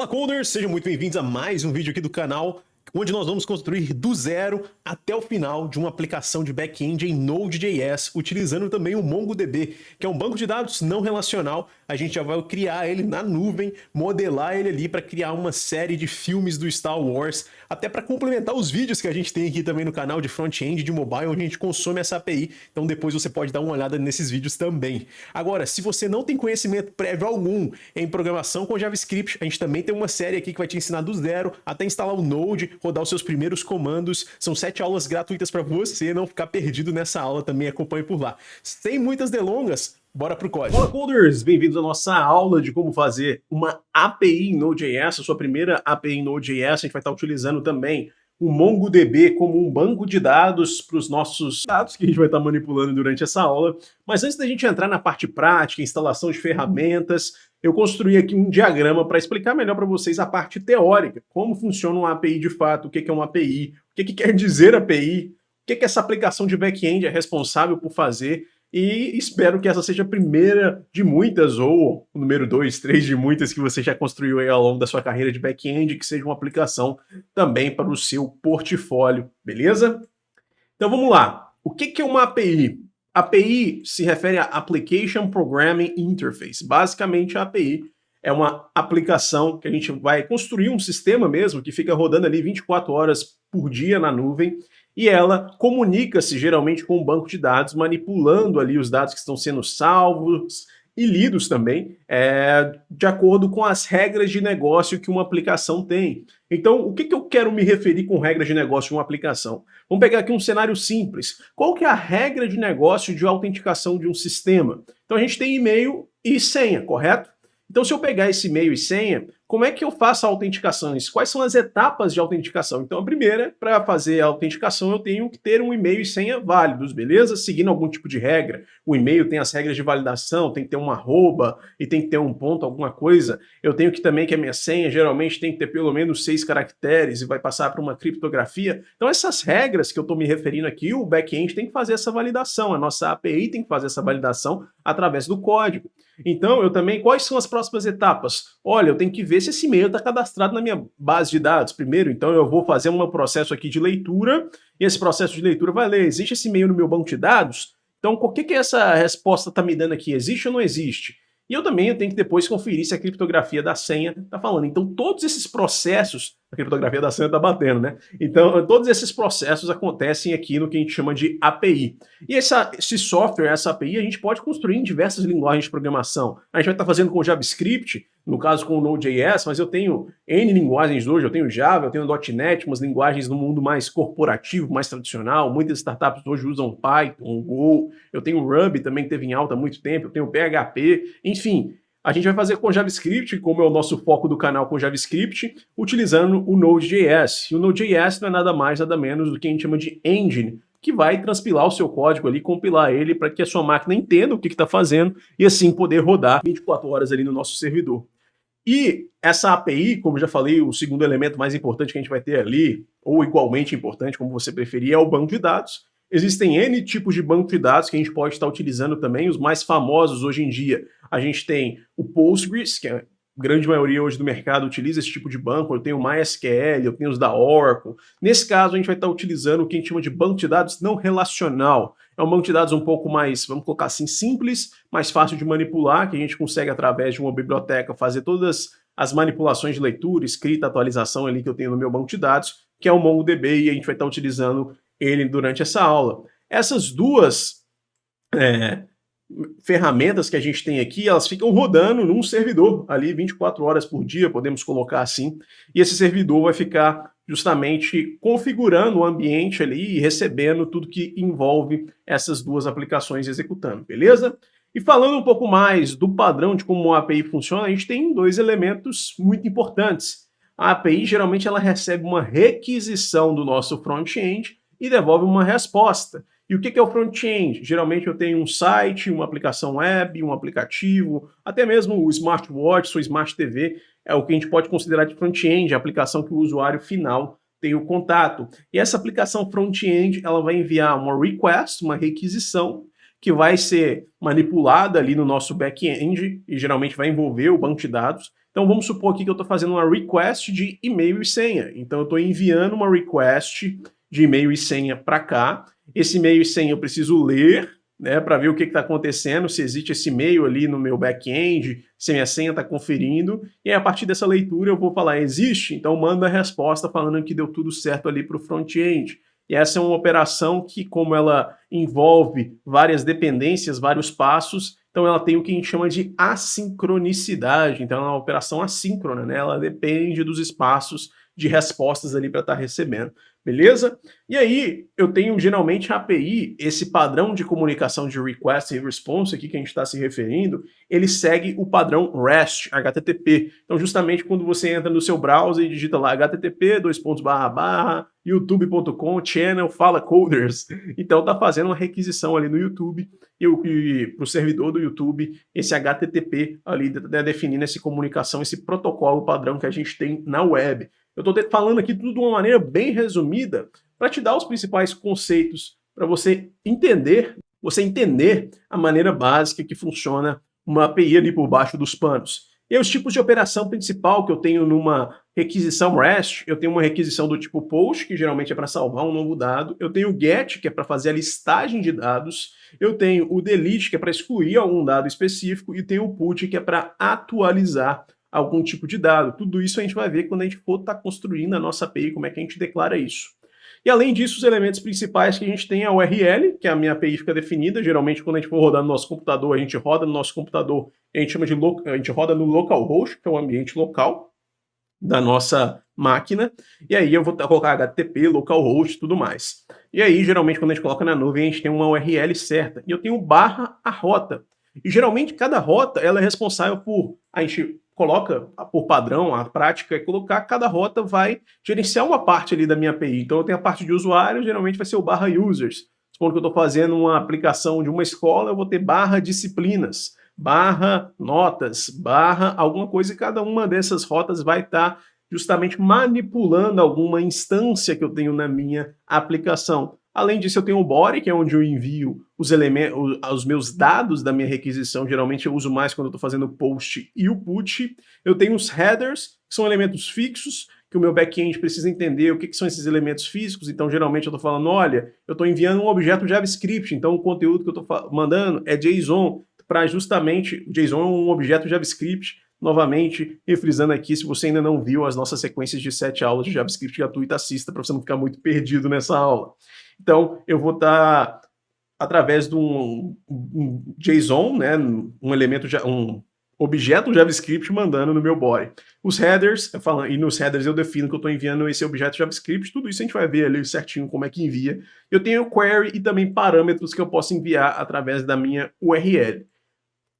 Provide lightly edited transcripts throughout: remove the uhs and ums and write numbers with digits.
Fala Coders, sejam muito bem-vindos a mais um vídeo aqui do canal, onde nós vamos construir do zero até o final de uma aplicação de back-end em Node.js, utilizando também o MongoDB, que é um banco de dados não relacional. A gente já vai criar ele na nuvem, modelar ele ali para criar uma série de filmes do Star Wars, até para complementar os vídeos que a gente tem aqui também no canal de front-end, de mobile, onde a gente consome essa API. Então depois você pode dar uma olhada nesses vídeos também. Agora, se você não tem conhecimento prévio algum em programação com JavaScript, a gente também tem uma série aqui que vai te ensinar do zero até instalar o Node, rodar os seus primeiros comandos. São 7 aulas gratuitas para você não ficar perdido nessa aula, também acompanhe por lá. Sem muitas delongas, bora pro código. Fala Coders, bem-vindos à nossa aula de como fazer uma API em Node.js, a sua primeira API em Node.js. A gente vai estar utilizando também o MongoDB como um banco de dados para os nossos dados que a gente vai estar manipulando durante essa aula. Mas antes da gente entrar na parte prática, instalação de ferramentas, eu construí aqui um diagrama para explicar melhor para vocês a parte teórica, como funciona uma API de fato, o que é uma API, o que quer dizer API, o que essa aplicação de back-end é responsável por fazer, e espero que essa seja a primeira de muitas, ou o número 2, 3 de muitas que você já construiu aí ao longo da sua carreira de back-end, que seja uma aplicação também para o seu portfólio, beleza? Então vamos lá. O que é uma API? API se refere a Application Programming Interface. Basicamente, a API é uma aplicação que a gente vai construir um sistema mesmo, que fica rodando ali 24 horas por dia na nuvem, e ela comunica-se geralmente com um banco de dados, manipulando ali os dados que estão sendo salvos e lidos também, de acordo com as regras de negócio que uma aplicação tem. Então, o que eu quero me referir com regras de negócio de uma aplicação? Vamos pegar aqui um cenário simples. Qual que é a regra de negócio de autenticação de um sistema? Então, a gente tem e-mail e senha, correto? Então, se eu pegar esse e-mail e senha, como é que eu faço a autenticação? Quais são as etapas de autenticação? Então, a primeira, para fazer a autenticação, eu tenho que ter um e-mail e senha válidos, beleza? Seguindo algum tipo de regra. O e-mail tem as regras de validação, tem que ter uma arroba e tem que ter um ponto, alguma coisa. Eu tenho que também que a minha senha geralmente tem que ter pelo menos 6 caracteres e vai passar para uma criptografia. Então, essas regras que eu estou me referindo aqui, o back-end tem que fazer essa validação, a nossa API tem que fazer essa validação através do código. Então, eu também, quais são as próximas etapas? Olha, eu tenho que ver se esse e-mail está cadastrado na minha base de dados. Primeiro, então, eu vou fazer um processo aqui de leitura, e esse processo de leitura vai ler, existe esse e-mail no meu banco de dados? Então, o que essa resposta está me dando aqui? Existe ou não existe? E eu tenho que depois conferir se a criptografia da senha está falando. Então, todos esses processos, a criptografia da senha está batendo, né? Então, todos esses processos acontecem aqui no que a gente chama de API. E esse software, essa API, a gente pode construir em diversas linguagens de programação. A gente vai estar fazendo com JavaScript, no caso com o Node.js, mas eu tenho N linguagens hoje, eu tenho Java, eu tenho .NET, umas linguagens no mundo mais corporativo, mais tradicional. Muitas startups hoje usam Python, Go, eu tenho Ruby também, que teve em alta há muito tempo, eu tenho PHP, enfim. A gente vai fazer com JavaScript, como é o nosso foco do canal com JavaScript, utilizando o Node.js. E o Node.js não é nada mais, nada menos do que a gente chama de engine, que vai transpilar o seu código ali, compilar ele para que a sua máquina entenda o que está fazendo e assim poder rodar 24 horas ali no nosso servidor. E essa API, como já falei, o segundo elemento mais importante que a gente vai ter ali, ou igualmente importante, como você preferir, é o banco de dados. Existem N tipos de banco de dados que a gente pode estar utilizando também, os mais famosos hoje em dia. A gente tem o Postgres, que a grande maioria hoje do mercado utiliza esse tipo de banco. Eu tenho o MySQL, eu tenho os da Oracle. Nesse caso, a gente vai estar utilizando o que a gente chama de banco de dados não relacional. É um banco de dados um pouco mais, vamos colocar assim, simples, mais fácil de manipular, que a gente consegue, através de uma biblioteca, fazer todas as manipulações de leitura, escrita, atualização ali que eu tenho no meu banco de dados, que é o MongoDB, e a gente vai estar utilizando ele durante essa aula. Essas duas ferramentas que a gente tem aqui, elas ficam rodando num servidor ali 24 horas por dia, podemos colocar assim, e esse servidor vai ficar justamente configurando o ambiente ali e recebendo tudo que envolve essas duas aplicações executando, beleza? E falando um pouco mais do padrão de como uma API funciona, a gente tem dois elementos muito importantes. A API, geralmente, ela recebe uma requisição do nosso front-end e devolve uma resposta. E o que é o front-end? Geralmente eu tenho um site, uma aplicação web, um aplicativo, até mesmo o smartwatch ou smart TV é o que a gente pode considerar de front-end, a aplicação que o usuário final tem o contato. E essa aplicação front-end, ela vai enviar uma request, uma requisição, que vai ser manipulada ali no nosso back-end e geralmente vai envolver o banco de dados. Então vamos supor aqui que eu estou fazendo uma request de e-mail e senha. Então eu estou enviando uma request de e-mail e senha para cá. Esse e-mail e senha eu preciso ler, né, para ver o que está acontecendo, se existe esse e-mail ali no meu back-end, se minha senha está conferindo. E aí, a partir dessa leitura eu vou falar, existe? Então manda a resposta falando que deu tudo certo ali para o front-end. E essa é uma operação que, como ela envolve várias dependências, vários passos, então ela tem o que a gente chama de assincronicidade. Então ela é uma operação assíncrona, né? Ela depende dos espaços de respostas ali para estar recebendo. Beleza? E aí, eu tenho geralmente a API, esse padrão de comunicação de request e response aqui que a gente está se referindo, ele segue o padrão REST, HTTP. Então, justamente quando você entra no seu browser e digita lá http youtube.com channel fala coders, então tá fazendo uma requisição ali no YouTube e para o servidor do YouTube, esse HTTP ali definindo essa comunicação, esse protocolo padrão que a gente tem na web. Eu estou falando aqui tudo de uma maneira bem resumida para te dar os principais conceitos para você entender a maneira básica que funciona uma API ali por baixo dos panos. E aí, os tipos de operação principal que eu tenho numa requisição REST, eu tenho uma requisição do tipo POST, que geralmente é para salvar um novo dado, eu tenho o GET, que é para fazer a listagem de dados, eu tenho o DELETE, que é para excluir algum dado específico, e tenho o PUT, que é para atualizar algum tipo de dado. Tudo isso a gente vai ver quando a gente for estar construindo a nossa API, como é que a gente declara isso. E além disso, os elementos principais que a gente tem é a URL, que a minha API fica definida. Geralmente, quando a gente for rodar no nosso computador, a gente roda no nosso computador, a gente chama de a gente roda no localhost, que é o ambiente local da nossa máquina. E aí eu vou colocar HTTP, localhost e tudo mais. E aí, geralmente, quando a gente coloca na nuvem, a gente tem uma URL certa. E eu tenho barra a rota. E geralmente, cada rota ela é responsável por... A gente coloca por padrão, a prática é colocar, cada rota vai gerenciar uma parte ali da minha API. Então eu tenho a parte de usuário, geralmente vai ser o barra users. Supondo que eu estou fazendo uma aplicação de uma escola, eu vou ter barra disciplinas, barra notas, barra alguma coisa, e cada uma dessas rotas vai estar justamente manipulando alguma instância que eu tenho na minha aplicação. Além disso, eu tenho o body, que é onde eu envio os elementos, os meus dados da minha requisição. Geralmente eu uso mais quando eu estou fazendo o post e o put. Eu tenho os headers, que são elementos fixos, que o meu back-end precisa entender o que são esses elementos físicos. Então, geralmente eu estou falando, olha, eu estou enviando um objeto JavaScript, então o conteúdo que eu estou mandando é JSON, para justamente, JSON é um objeto JavaScript. Novamente, refrisando aqui, se você ainda não viu as nossas sequências de 7 aulas de JavaScript gratuita, assista para você não ficar muito perdido nessa aula. Então, eu vou estar, através de um JSON, né, um elemento, um objeto JavaScript mandando no meu body. Os headers, e nos headers eu defino que eu estou enviando esse objeto JavaScript, tudo isso a gente vai ver ali certinho como é que envia. Eu tenho query e também parâmetros que eu posso enviar através da minha URL.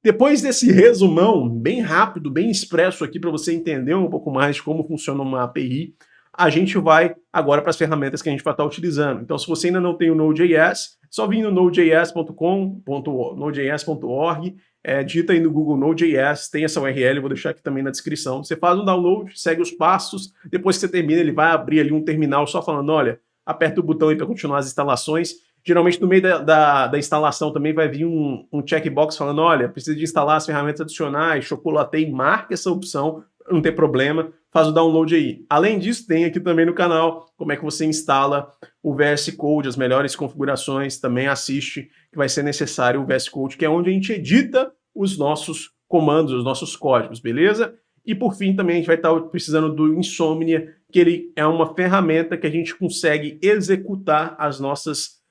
Depois desse resumão bem rápido, bem expresso aqui para você entender um pouco mais de como funciona uma API, a gente vai agora para as ferramentas que a gente vai estar utilizando. Então, se você ainda não tem o Node.js, só vir no nodejs.org, digita aí no Google Node.js, tem essa URL, vou deixar aqui também na descrição. Você faz um download, segue os passos, depois que você termina, ele vai abrir ali um terminal só falando, olha, aperta o botão aí para continuar as instalações. Geralmente no meio da instalação também vai vir um checkbox falando, olha, precisa de instalar as ferramentas adicionais, chocolatei, marca essa opção, não tem problema, faz o download aí. Além disso, tem aqui também no canal como é que você instala o VS Code, as melhores configurações, também assiste, que vai ser necessário o VS Code, que é onde a gente edita os nossos comandos, os nossos códigos, beleza? E por fim também a gente vai estar precisando do Insomnia, que ele é uma ferramenta que a gente consegue executar as nossas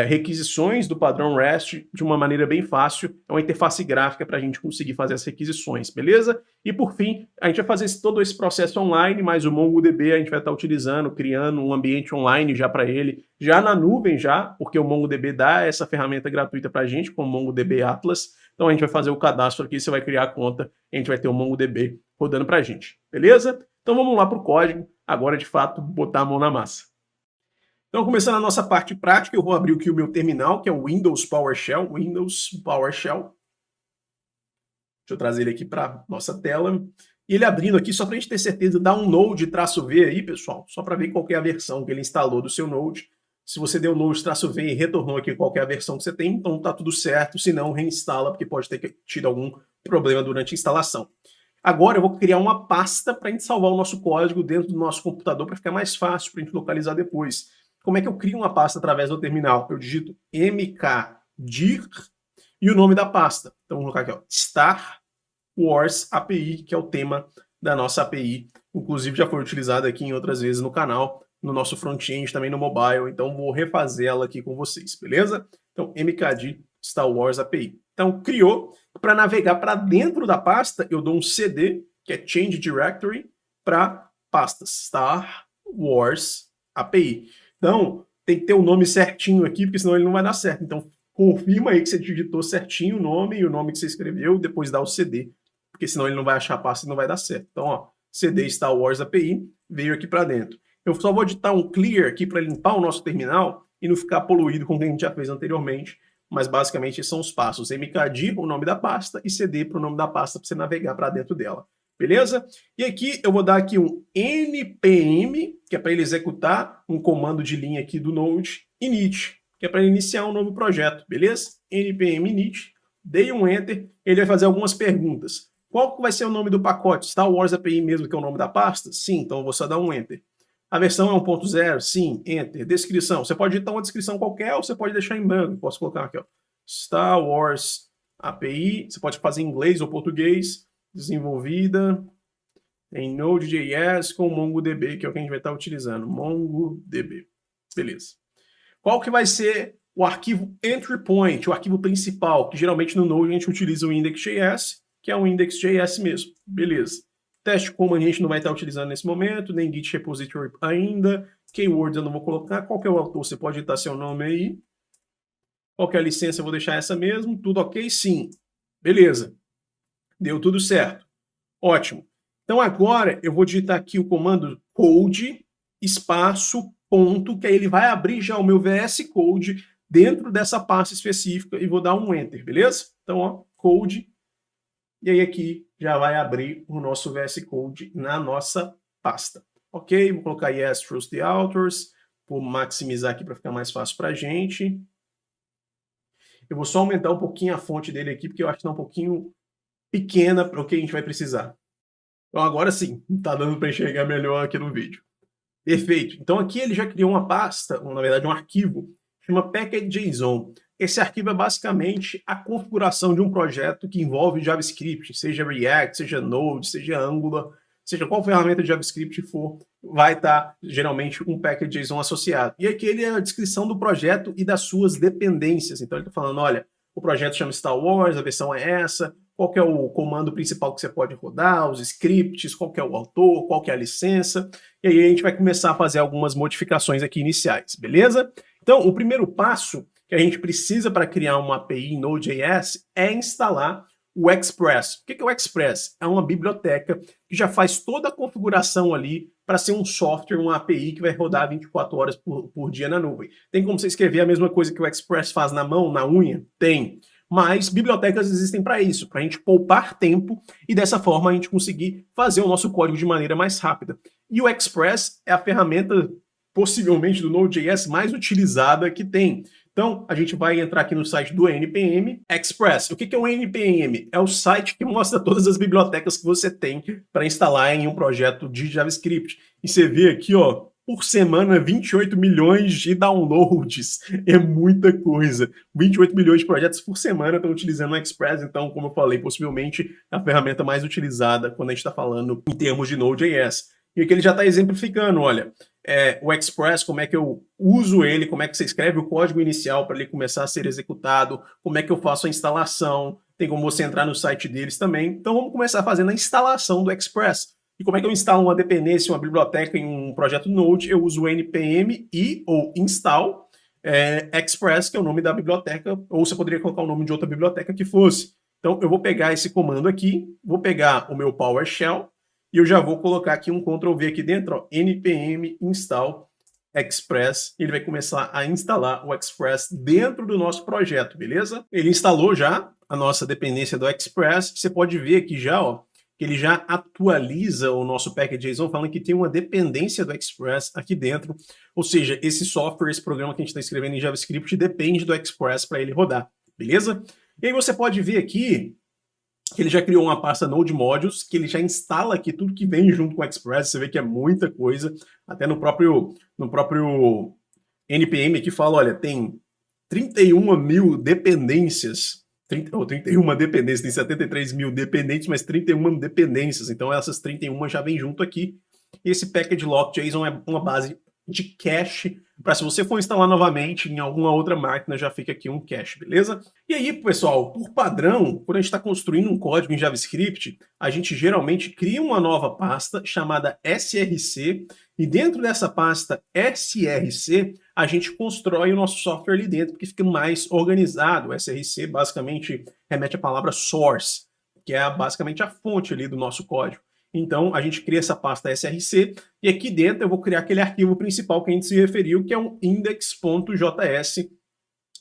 requisições do padrão REST de uma maneira bem fácil, é uma interface gráfica para a gente conseguir fazer as requisições, beleza? E por fim, a gente vai fazer todo esse processo online, mas o MongoDB a gente vai estar utilizando, criando um ambiente online já para ele, já na nuvem já, porque o MongoDB dá essa ferramenta gratuita para a gente, com o MongoDB Atlas, então a gente vai fazer o cadastro aqui, você vai criar a conta, a gente vai ter o MongoDB rodando para a gente, beleza? Então vamos lá para o código, agora de fato botar a mão na massa. Então, começando a nossa parte prática, eu vou abrir aqui o meu terminal, que é o Windows PowerShell. Deixa eu trazer ele aqui para a nossa tela. E ele abrindo aqui, só para a gente ter certeza, dá um Node-V aí, pessoal, só para ver qual é a versão que ele instalou do seu Node. Se você deu Node-V e retornou aqui qual é a versão que você tem, então tá tudo certo. Se não, reinstala, porque pode ter tido algum problema durante a instalação. Agora eu vou criar uma pasta para a gente salvar o nosso código dentro do nosso computador para ficar mais fácil para a gente localizar depois. Como é que eu crio uma pasta através do terminal? Eu digito mkdir e o nome da pasta. Então vamos colocar aqui, ó, Star Wars API, que é o tema da nossa API. Inclusive já foi utilizada aqui em outras vezes no canal, no nosso front-end, também no mobile. Então vou refazer ela aqui com vocês, beleza? Então mkdir Star Wars API. Então criou. Para navegar para dentro da pasta, eu dou um cd, que é Change Directory, para pastas, Star Wars API. Então, tem que ter o nome certinho aqui, porque senão ele não vai dar certo. Então, confirma aí que você digitou certinho o nome e o nome que você escreveu, depois dá o cd, porque senão ele não vai achar a pasta e não vai dar certo. Então, ó, cd Star Wars API veio aqui para dentro. Eu só vou digitar um clear aqui para limpar o nosso terminal e não ficar poluído com o que a gente já fez anteriormente. Mas basicamente são os passos: mkdir, o nome da pasta, e cd para o nome da pasta para você navegar para dentro dela. Beleza? E aqui eu vou dar aqui um npm, que é para ele executar um comando de linha aqui do Node, init, que é para iniciar um novo projeto, beleza? npm init, dei um enter, ele vai fazer algumas perguntas. Qual vai ser o nome do pacote? Star Wars API mesmo, que é o nome da pasta? Sim, então eu vou só dar um enter. A versão é 1.0? Sim, enter. Descrição. Você pode digitar uma descrição qualquer ou você pode deixar em branco. Posso colocar aqui, ó, Star Wars API. Você pode fazer em inglês ou português. Desenvolvida em Node.js com MongoDB, que é o que a gente vai estar utilizando. MongoDB. Beleza. Qual que vai ser o arquivo entry point, o arquivo principal, que geralmente no Node a gente utiliza o index.js, que é o index.js mesmo. Beleza. Teste como a gente não vai estar utilizando nesse momento, nem Git repository ainda. Keywords eu não vou colocar. Qual que é o autor? Você pode editar seu nome aí. Qual que é a licença? Eu vou deixar essa mesmo. Tudo ok? Sim. Beleza. Deu tudo certo. Ótimo. Então agora eu vou digitar aqui o comando code espaço ponto, que aí ele vai abrir já o meu VS Code dentro dessa pasta específica e vou dar um enter, beleza? Então, ó, code. E aí aqui já vai abrir o nosso VS Code na nossa pasta. Ok? Vou colocar yes, trust the authors. Vou maximizar aqui para ficar mais fácil para a gente. Eu vou só aumentar um pouquinho a fonte dele aqui, porque eu acho que está um pouquinho pequena para o que a gente vai precisar. Então agora sim, está dando para enxergar melhor aqui no vídeo. Perfeito. Então aqui ele já criou uma pasta, ou na verdade um arquivo, chama package.json. Esse arquivo é basicamente a configuração de um projeto que envolve JavaScript, seja React, seja Node, seja Angular, seja qual ferramenta de JavaScript for, vai estar geralmente um package.json associado. E aqui ele é a descrição do projeto e das suas dependências. Então ele está falando, olha, o projeto chama Star Wars, a versão é essa, qual que é o comando principal que você pode rodar, os scripts, qual que é o autor, qual que é a licença, e aí a gente vai começar a fazer algumas modificações aqui iniciais, beleza? Então, o primeiro passo que a gente precisa para criar uma API em Node.js é instalar o Express. O que é o Express? É uma biblioteca que já faz toda a configuração ali para ser um software, uma API que vai rodar 24 horas por dia na nuvem. Tem como você escrever a mesma coisa que o Express faz na mão, na unha? Tem. Mas bibliotecas existem para isso, para a gente poupar tempo e dessa forma a gente conseguir fazer o nosso código de maneira mais rápida. E o Express é a ferramenta, possivelmente, do Node.js mais utilizada que tem. Então, a gente vai entrar aqui no site do NPM Express. O que é o NPM? É o site que mostra todas as bibliotecas que você tem para instalar em um projeto de JavaScript. E você vê aqui, ó, por semana, 28 milhões de downloads. É muita coisa. 28 milhões de projetos por semana estão utilizando o Express. Então, como eu falei, possivelmente é a ferramenta mais utilizada quando a gente está falando em termos de Node.js. E aqui ele já está exemplificando, olha, o Express, como é que eu uso ele, como é que você escreve o código inicial para ele começar a ser executado, como é que eu faço a instalação, tem como você entrar no site deles também. Então vamos começar fazendo a instalação do Express. E como é que eu instalo uma dependência, uma biblioteca em um projeto Node? Eu uso o npm i ou install Express, que é o nome da biblioteca, ou você poderia colocar o nome de outra biblioteca que fosse. Então eu vou pegar esse comando aqui, vou pegar o meu PowerShell, e eu já vou colocar aqui um Ctrl+V aqui dentro, ó, npm install Express, e ele vai começar a instalar o Express dentro do nosso projeto, beleza? Ele instalou já a nossa dependência do Express, você pode ver aqui já, ó, que ele já atualiza o nosso package.json, falando que tem uma dependência do Express aqui dentro, ou seja, esse software, esse programa que a gente está escrevendo em JavaScript depende do Express para ele rodar, beleza? E aí você pode ver aqui que ele já criou uma pasta Node Modules, que ele já instala aqui tudo que vem junto com o Express. Você vê que é muita coisa. Até no próprio NPM aqui fala, olha, tem 31 mil dependências, 31 dependências, tem 73 mil dependentes, mas 31 dependências. Então essas 31 já vem junto aqui. E esse package lock.json é uma base de cache para se você for instalar novamente em alguma outra máquina, já fica aqui um cache, beleza? E aí, pessoal, por padrão, quando a gente está construindo um código em JavaScript, a gente geralmente cria uma nova pasta chamada src, e dentro dessa pasta src, a gente constrói o nosso software ali dentro, porque fica mais organizado. O src basicamente remete à palavra source, que é basicamente a fonte ali do nosso código. Então, a gente cria essa pasta src, e aqui dentro eu vou criar aquele arquivo principal que a gente se referiu, que é um index.js,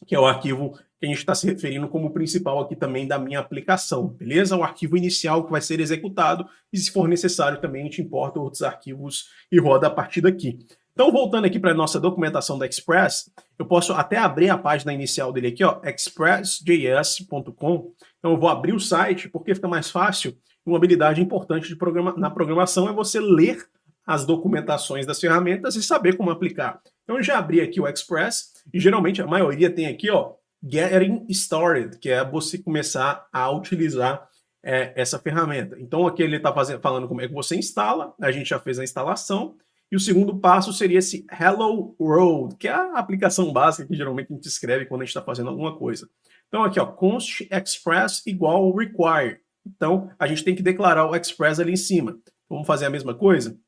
que é o arquivo que a gente está se referindo como principal aqui também da minha aplicação, beleza? O arquivo inicial que vai ser executado, e se for necessário também a gente importa outros arquivos e roda a partir daqui. Então, voltando aqui para a nossa documentação da Express, eu posso até abrir a página inicial dele aqui, ó, expressjs.com. Então, eu vou abrir o site, porque fica mais fácil. Uma habilidade importante na programação é você ler as documentações das ferramentas e saber como aplicar. Então, eu já abri aqui o Express, e geralmente a maioria tem aqui, ó, Getting Started, que é você começar a utilizar essa ferramenta. Então, aqui ele está falando como é que você instala, a gente já fez a instalação, e o segundo passo seria esse Hello World, que é a aplicação básica que geralmente a gente escreve quando a gente está fazendo alguma coisa. Então, aqui, ó, const express igual require. Então, a gente tem que declarar o express ali em cima. Vamos fazer a mesma coisa?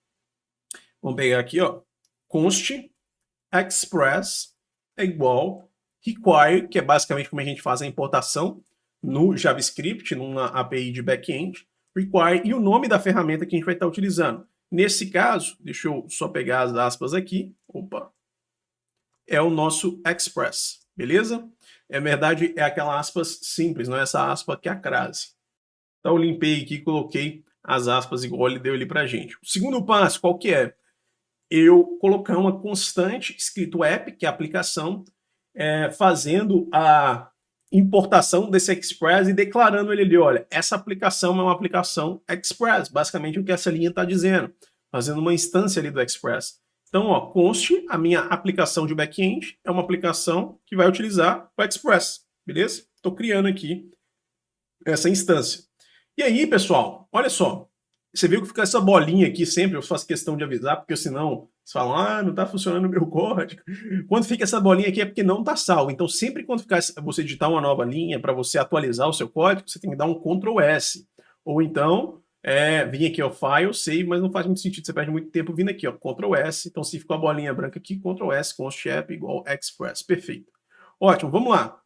Vamos pegar aqui, ó, const express é igual require, que é basicamente como a gente faz a importação no JavaScript, numa API de back-end, require e o nome da ferramenta que a gente vai estar utilizando. Nesse caso, deixa eu só pegar as aspas aqui, opa, é o nosso express, beleza? Na verdade, é aquela aspas simples, não é essa aspa que é a crase. Então, eu limpei aqui e coloquei as aspas igual ele deu ali pra gente. O segundo passo, qual que é? Eu colocar uma constante escrito app, que é a aplicação, fazendo a importação desse Express e declarando ele ali, olha, essa aplicação é uma aplicação Express, basicamente o que essa linha está dizendo, fazendo uma instância ali do Express. Então, ó, const, a minha aplicação de back-end é uma aplicação que vai utilizar o Express, beleza? Estou criando aqui essa instância. E aí, pessoal, olha só, você viu que fica essa bolinha aqui sempre, eu faço questão de avisar, porque senão você fala, não está funcionando o meu código. Quando fica essa bolinha aqui é porque não está salvo. Então, sempre quando você digitar uma nova linha para você atualizar o seu código, você tem que dar um Ctrl S. Ou então, vir aqui, ó, File, Save, mas não faz muito sentido, você perde muito tempo vindo aqui, ó, Ctrl S. Então, se ficou a bolinha branca aqui, Ctrl S, const app igual express. Perfeito. Ótimo, vamos lá.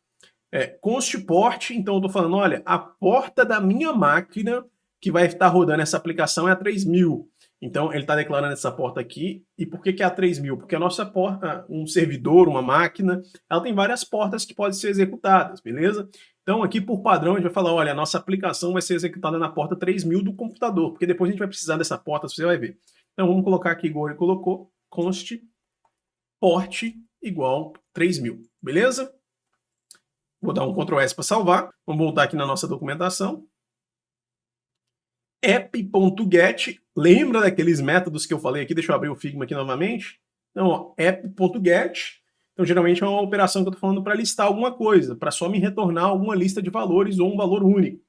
Const port, então eu estou falando, olha, a porta da minha máquina que vai estar rodando essa aplicação é a 3000. Então, ele está declarando essa porta aqui. E por que é a 3000? Porque a nossa porta, um servidor, uma máquina, ela tem várias portas que podem ser executadas, beleza? Então, aqui por padrão, a gente vai falar, olha, a nossa aplicação vai ser executada na porta 3000 do computador, porque depois a gente vai precisar dessa porta, você vai ver. Então, vamos colocar aqui igual ele colocou, const port igual 3000, beleza? Vou dar um Ctrl S para salvar. Vamos voltar aqui na nossa documentação. app.get, lembra daqueles métodos que eu falei aqui? Deixa eu abrir o Figma aqui novamente. Então, app.get, então geralmente é uma operação que eu estou falando para listar alguma coisa, para só me retornar alguma lista de valores ou um valor único.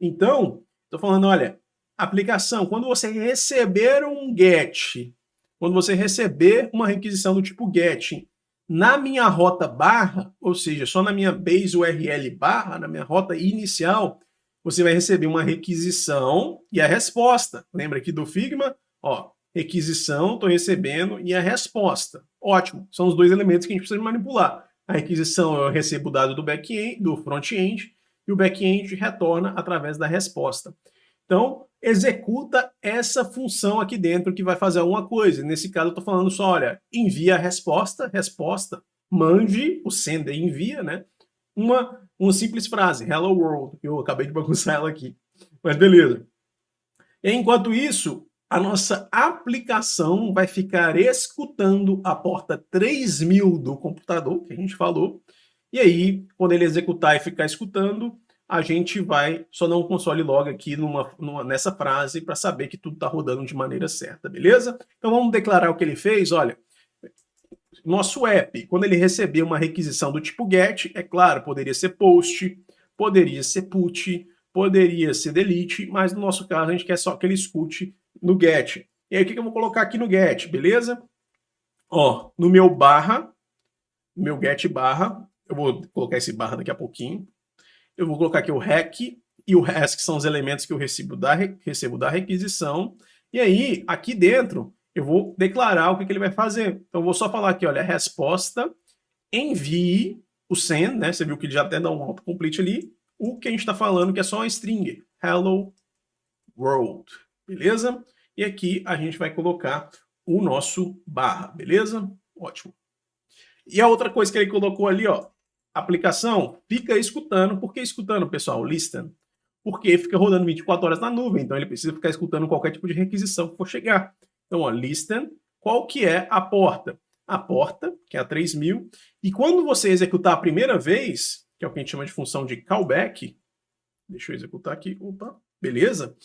Então, estou falando, olha, aplicação, quando você receber um get, quando você receber uma requisição do tipo get, na minha rota barra, ou seja, só na minha base URL barra, na minha rota inicial, você vai receber uma requisição e a resposta. Lembra aqui do Figma? Ó, requisição, estou recebendo, e a resposta. Ótimo, são os dois elementos que a gente precisa manipular. A requisição, eu recebo o dado do back-end, do front-end, e o back-end retorna através da resposta. Então, executa essa função aqui dentro que vai fazer alguma coisa. Nesse caso, eu estou falando só, olha, envia a resposta, mande, o sender envia, né? Uma simples frase, hello world. Eu acabei de bagunçar ela aqui. Mas beleza. Enquanto isso, a nossa aplicação vai ficar escutando a porta 3000 do computador, que a gente falou. E aí, quando ele executar e ficar escutando, a gente vai só dar um console log aqui nessa frase para saber que tudo está rodando de maneira certa, beleza? Então vamos declarar o que ele fez, olha. Nosso app, quando ele receber uma requisição do tipo GET, é claro, poderia ser POST, poderia ser PUT, poderia ser DELETE, mas no nosso caso a gente quer só que ele escute no GET. E aí o que eu vou colocar aqui no GET, beleza? Ó, no meu barra, meu GET barra, eu vou colocar esse barra daqui a pouquinho, eu vou colocar aqui o REC e o RES, que são os elementos que eu recebo da requisição, e aí, aqui dentro, eu vou declarar o que ele vai fazer. Então, eu vou só falar aqui, olha, resposta, envie o send, né? Você viu que ele já até dá um autocomplete ali. O que a gente está falando que é só uma string, hello world, beleza? E aqui a gente vai colocar o nosso barra, beleza? Ótimo. E a outra coisa que ele colocou ali, ó, aplicação, fica escutando. Por que escutando, pessoal? Listen. Porque fica rodando 24 horas na nuvem, então ele precisa ficar escutando qualquer tipo de requisição que for chegar. Então, ó, listen, qual que é a porta? A porta, que é a 3000, e quando você executar a primeira vez, que é o que a gente chama de função de callback, deixa eu executar aqui, opa, beleza?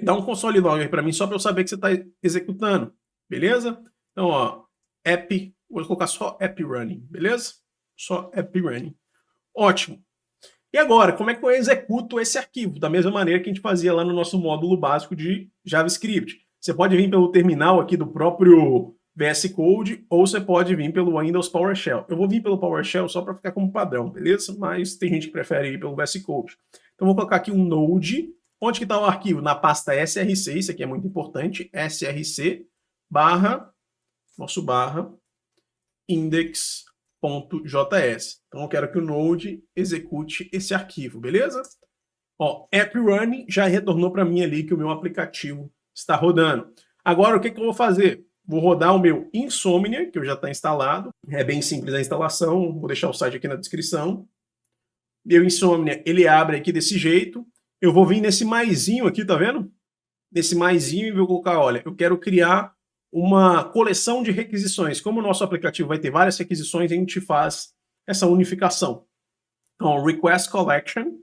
Dá um console log para mim só para eu saber que você está executando, beleza? Então, ó, app, vou colocar só app running, beleza? Só app running. Ótimo. E agora, como é que eu executo esse arquivo? Da mesma maneira que a gente fazia lá no nosso módulo básico de JavaScript. Você pode vir pelo terminal aqui do próprio VS Code ou você pode vir pelo Windows PowerShell. Eu vou vir pelo PowerShell só para ficar como padrão, beleza? Mas tem gente que prefere ir pelo VS Code. Então vou colocar aqui um node. Onde que está o arquivo? Na pasta src, isso aqui é muito importante, src barra, nosso barra, index.js. Então eu quero que o Node execute esse arquivo, beleza? Ó, app running já retornou para mim ali que o meu aplicativo está rodando. Agora o que eu vou fazer? Vou rodar o meu Insomnia, que já está instalado. É bem simples a instalação, vou deixar o site aqui na descrição. Meu Insomnia, ele abre aqui desse jeito. Eu vou vir nesse maisinho aqui, tá vendo? Nesse maisinho e vou colocar, olha, eu quero criar uma coleção de requisições. Como o nosso aplicativo vai ter várias requisições, a gente faz essa unificação. Então, Request Collection.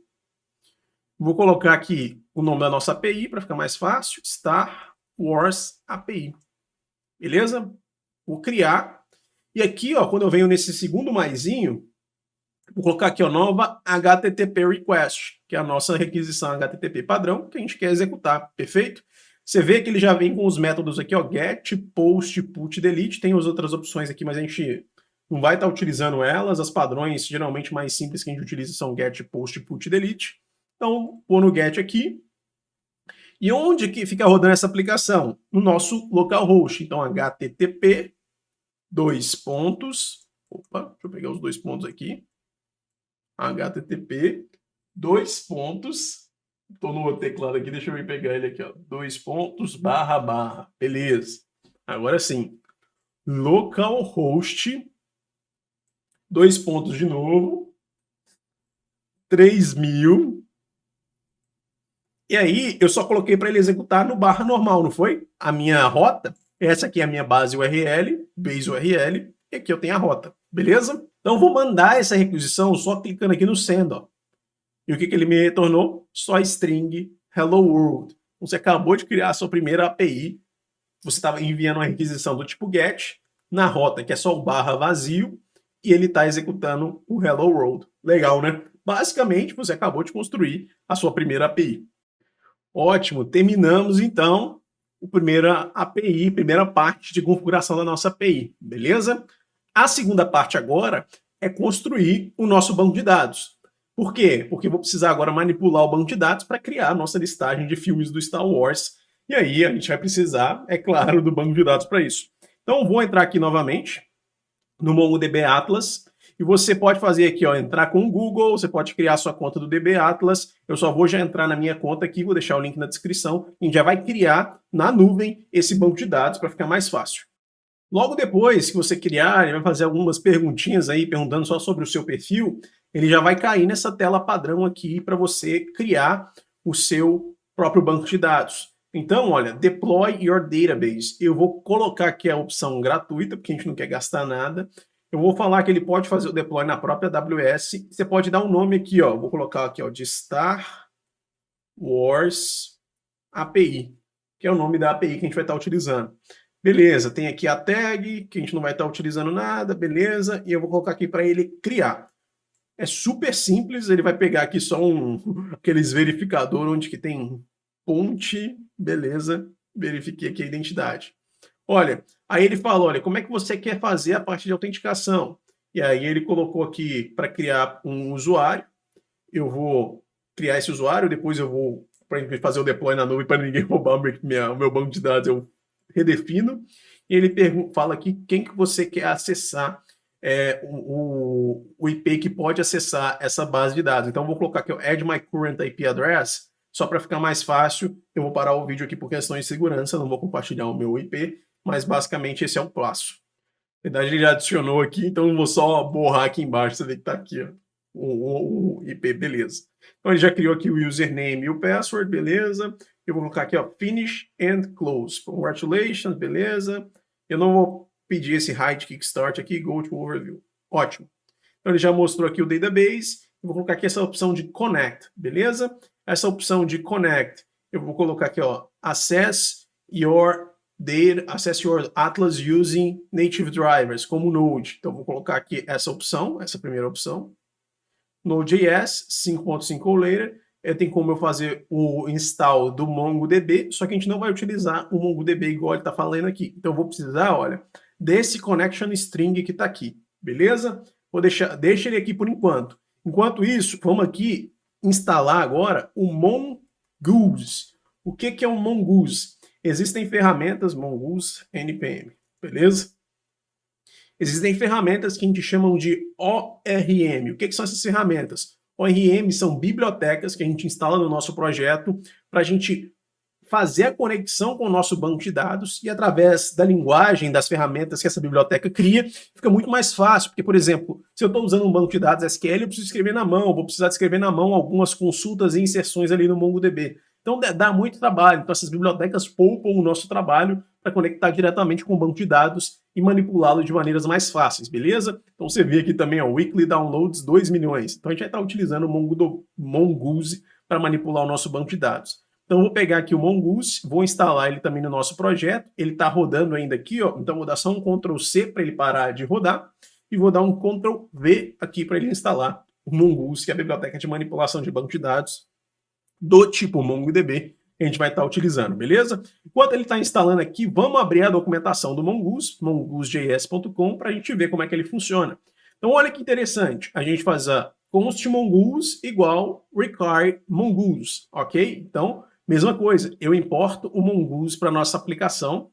Vou colocar aqui o nome da nossa API para ficar mais fácil. Star Wars API. Beleza? Vou criar. E aqui, ó, quando eu venho nesse segundo maisinho, vou colocar aqui, ó, nova HTTP Request, que é a nossa requisição HTTP padrão que a gente quer executar. Perfeito? Você vê que ele já vem com os métodos aqui, ó, get, post, put, delete. Tem as outras opções aqui, mas a gente não vai estar utilizando elas. As padrões, geralmente mais simples que a gente utiliza são get, post, put, delete. Então, vou no get aqui. E onde que fica rodando essa aplicação? No nosso localhost. Então, http, dois pontos. Opa, deixa eu pegar os dois pontos aqui. http, dois pontos. Estou no teclado aqui, deixa eu ir pegar ele aqui, ó. Dois pontos, barra, barra. Beleza. Agora sim. Localhost, dois pontos de novo. 3000. E aí, eu só coloquei para ele executar no barra normal, não foi? A minha rota, essa aqui é a minha base URL, base URL, e aqui eu tenho a rota, beleza? Então, vou mandar essa requisição só clicando aqui no send, ó. E o que ele me retornou? Só string hello world. Você acabou de criar a sua primeira API, você estava enviando uma requisição do tipo get, na rota, que é só o barra vazio, e ele está executando o hello world. Legal, né? Basicamente, você acabou de construir a sua primeira API. Ótimo, terminamos então a primeira API, primeira parte de configuração da nossa API, beleza? A segunda parte agora é construir o nosso banco de dados. Por quê? Porque eu vou precisar agora manipular o banco de dados para criar a nossa listagem de filmes do Star Wars. E aí a gente vai precisar, é claro, do banco de dados para isso. Então vou entrar aqui novamente no MongoDB Atlas. E você pode fazer aqui, ó, entrar com o Google, você pode criar sua conta do DB Atlas. Eu só vou já entrar na minha conta aqui, vou deixar o link na descrição. A gente já vai criar na nuvem esse banco de dados para ficar mais fácil. Logo depois que você criar, ele vai fazer algumas perguntinhas aí, perguntando só sobre o seu perfil. Ele já vai cair nessa tela padrão aqui para você criar o seu próprio banco de dados. Então, olha, deploy your database. Eu vou colocar aqui a opção gratuita, porque a gente não quer gastar nada. Eu vou falar que ele pode fazer o deploy na própria AWS. Você pode dar um nome aqui, ó. Vou colocar aqui, ó, de Star Wars API, que é o nome da API que a gente vai estar utilizando. Beleza, tem aqui a tag, que a gente não vai estar utilizando nada, beleza, e eu vou colocar aqui para ele criar. É super simples, ele vai pegar aqui só aqueles verificador onde que tem ponte, beleza, verifiquei aqui a identidade. Olha, aí ele fala, olha, como é que você quer fazer a parte de autenticação? E aí ele colocou aqui para criar um usuário, eu vou criar esse usuário, depois eu vou, para fazer o deploy na nuvem para ninguém roubar o meu banco de dados, eu redefino. E ele fala aqui quem que você quer acessar, o IP que pode acessar essa base de dados. Então, eu vou colocar aqui, Add My Current IP Address, só para ficar mais fácil. Eu vou parar o vídeo aqui por questões de segurança, não vou compartilhar o meu IP, mas basicamente esse é o passo. Na verdade, ele já adicionou aqui, então eu vou só borrar aqui embaixo, você vê que está aqui, ó, o IP, beleza. Então ele já criou aqui o username e o password, beleza. Eu vou colocar aqui, ó, finish and close. Congratulations, beleza. Eu não vou pedir esse hide kickstart aqui, go to overview. Ótimo. Então ele já mostrou aqui o database. Eu vou colocar aqui essa opção de connect, beleza? Essa opção de connect, eu vou colocar aqui, ó, access your Atlas using native drivers, como Node. Então vou colocar aqui essa opção, essa primeira opção. Node.js 5.5 ou later, tem como eu fazer o install do MongoDB, só que a gente não vai utilizar o MongoDB igual ele está falando aqui. Então eu vou precisar, olha, desse connection string que está aqui, beleza? Deixa ele aqui por enquanto. Enquanto isso, vamos aqui instalar agora o Mongoose. O que é o Mongoose? Existem ferramentas Mongoose npm, beleza? Existem ferramentas que a gente chama de ORM. O que são essas ferramentas? ORM são bibliotecas que a gente instala no nosso projeto para a gente fazer a conexão com o nosso banco de dados e através da linguagem, das ferramentas que essa biblioteca cria, fica muito mais fácil, porque, por exemplo, se eu estou usando um banco de dados SQL, eu preciso escrever na mão, vou precisar de escrever na mão algumas consultas e inserções ali no MongoDB. Então dá muito trabalho, então essas bibliotecas poupam o nosso trabalho para conectar diretamente com o banco de dados e manipulá-lo de maneiras mais fáceis, beleza? Então você vê aqui também, ó, Weekly Downloads 2 milhões. Então a gente vai estar utilizando o Mongoose para manipular o nosso banco de dados. Então eu vou pegar aqui o Mongoose, vou instalar ele também no nosso projeto, ele está rodando ainda aqui, ó, então vou dar só um Ctrl C para ele parar de rodar e vou dar um Ctrl V aqui para ele instalar o Mongoose, que é a biblioteca de manipulação de banco de dados do tipo MongoDB que a gente vai estar utilizando, beleza? Enquanto ele está instalando aqui, vamos abrir a documentação do Mongoose, mongoose.js.com, para a gente ver como é que ele funciona. Então olha que interessante, a gente faz a const mongoose igual require mongoose, ok? Então, mesma coisa, eu importo o Mongoose para nossa aplicação,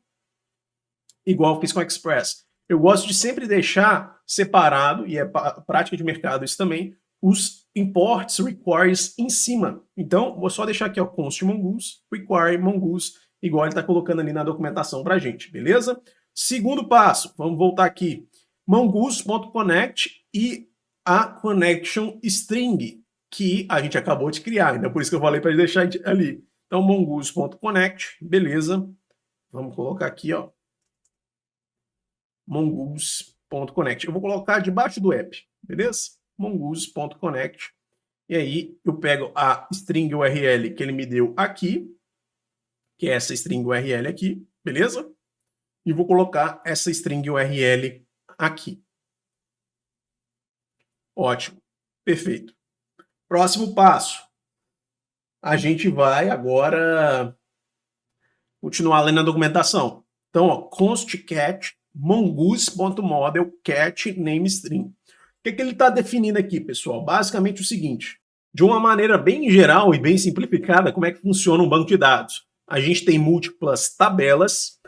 igual fiz com o Express. Eu gosto de sempre deixar separado, e é prática de mercado isso também, os imports requires em cima. Então, vou só deixar aqui, ó, const mongoose, require mongoose, igual ele está colocando ali na documentação para a gente, beleza? Segundo passo, vamos voltar aqui, mongoose.connect e a connection string, que a gente acabou de criar, então por isso que eu falei para ele deixar ali. Então, mongoose.connect, beleza. Vamos colocar aqui, ó, mongoose.connect. Eu vou colocar debaixo do app, beleza? mongoose.connect. E aí eu pego a string URL que ele me deu aqui, que é essa string URL aqui, beleza? E vou colocar essa string URL aqui. Ótimo, perfeito. Próximo passo. A gente vai agora continuar lendo a documentação. Então, ó, const cat mongoose.model cat name string. O que ele está definindo aqui, pessoal? Basicamente o seguinte, de uma maneira bem geral e bem simplificada, como é que funciona um banco de dados? A gente tem múltiplas tabelas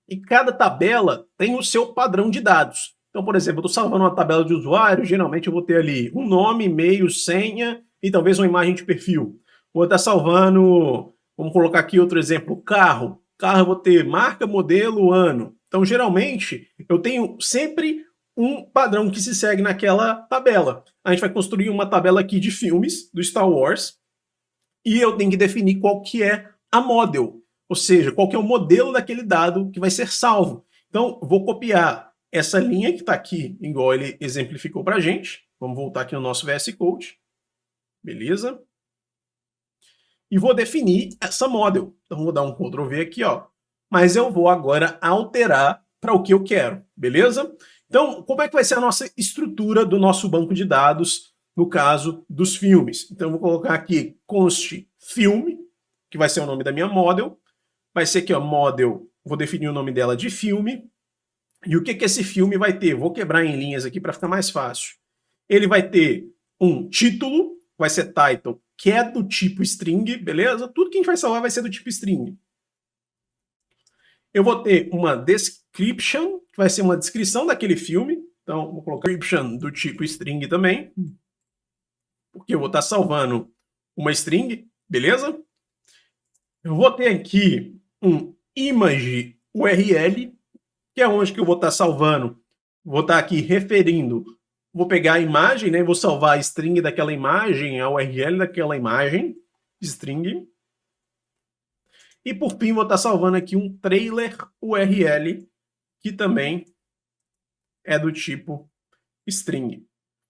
e cada tabela tem o seu padrão de dados. Então, por exemplo, eu estou salvando uma tabela de usuário, geralmente eu vou ter ali um nome, e-mail, senha e talvez uma imagem de perfil. Vou estar salvando, vamos colocar aqui outro exemplo, carro. Carro eu vou ter marca, modelo, ano. Então, geralmente, eu tenho sempre um padrão que se segue naquela tabela. A gente vai construir uma tabela aqui de filmes do Star Wars e eu tenho que definir qual que é a model, ou seja, qual que é o modelo daquele dado que vai ser salvo. Então, vou copiar essa linha que está aqui, igual ele exemplificou para a gente. Vamos voltar aqui no nosso VS Code. Beleza? E vou definir essa model. Então vou dar um Ctrl V aqui, ó. Mas eu vou agora alterar para o que eu quero, beleza? Então, como é que vai ser a nossa estrutura do nosso banco de dados no caso dos filmes? Então eu vou colocar aqui const filme, que vai ser o nome da minha model. Vai ser aqui, ó, model, vou definir o nome dela de filme. E o que que esse filme vai ter? Vou quebrar em linhas aqui para ficar mais fácil. Ele vai ter um título, vai ser title, que é do tipo string, beleza? Tudo que a gente vai salvar vai ser do tipo string. Eu vou ter uma description, que vai ser uma descrição daquele filme. Então, vou colocar description do tipo string também, porque eu vou estar salvando uma string, beleza? Eu vou ter aqui um image URL, que é onde que eu vou estar salvando. Vou estar aqui referindo. Vou pegar a imagem, né? Vou salvar a string daquela imagem, a URL daquela imagem, string. E por fim, vou estar salvando aqui um trailer URL, que também é do tipo string.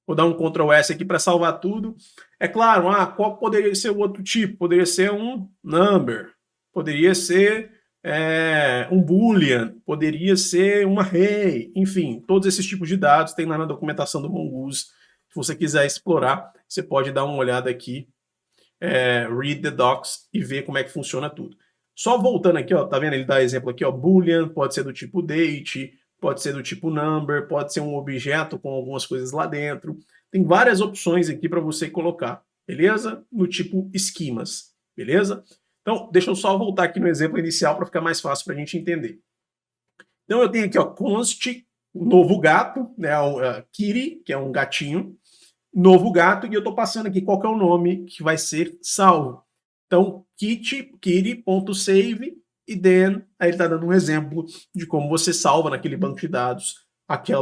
Vou dar um Ctrl S aqui para salvar tudo. É claro, qual poderia ser o outro tipo? Poderia ser um number, poderia ser um boolean, poderia ser um array, enfim, todos esses tipos de dados tem lá na documentação do Mongoose. Se você quiser explorar, você pode dar uma olhada aqui, read the docs e ver como é que funciona tudo. Só voltando aqui, ó, tá vendo? Ele dá exemplo aqui, ó, boolean, pode ser do tipo date, pode ser do tipo number, pode ser um objeto com algumas coisas lá dentro. Tem várias opções aqui para você colocar, beleza? No tipo esquemas, beleza? Então, deixa eu só voltar aqui no exemplo inicial para ficar mais fácil para a gente entender. Então, eu tenho aqui, ó, const, novo gato, né, kitty, que é um gatinho, novo gato, e eu estou passando aqui qual que é o nome que vai ser salvo. Então, kitty.save, e then, aí ele está dando um exemplo de como você salva naquele banco de dados aquele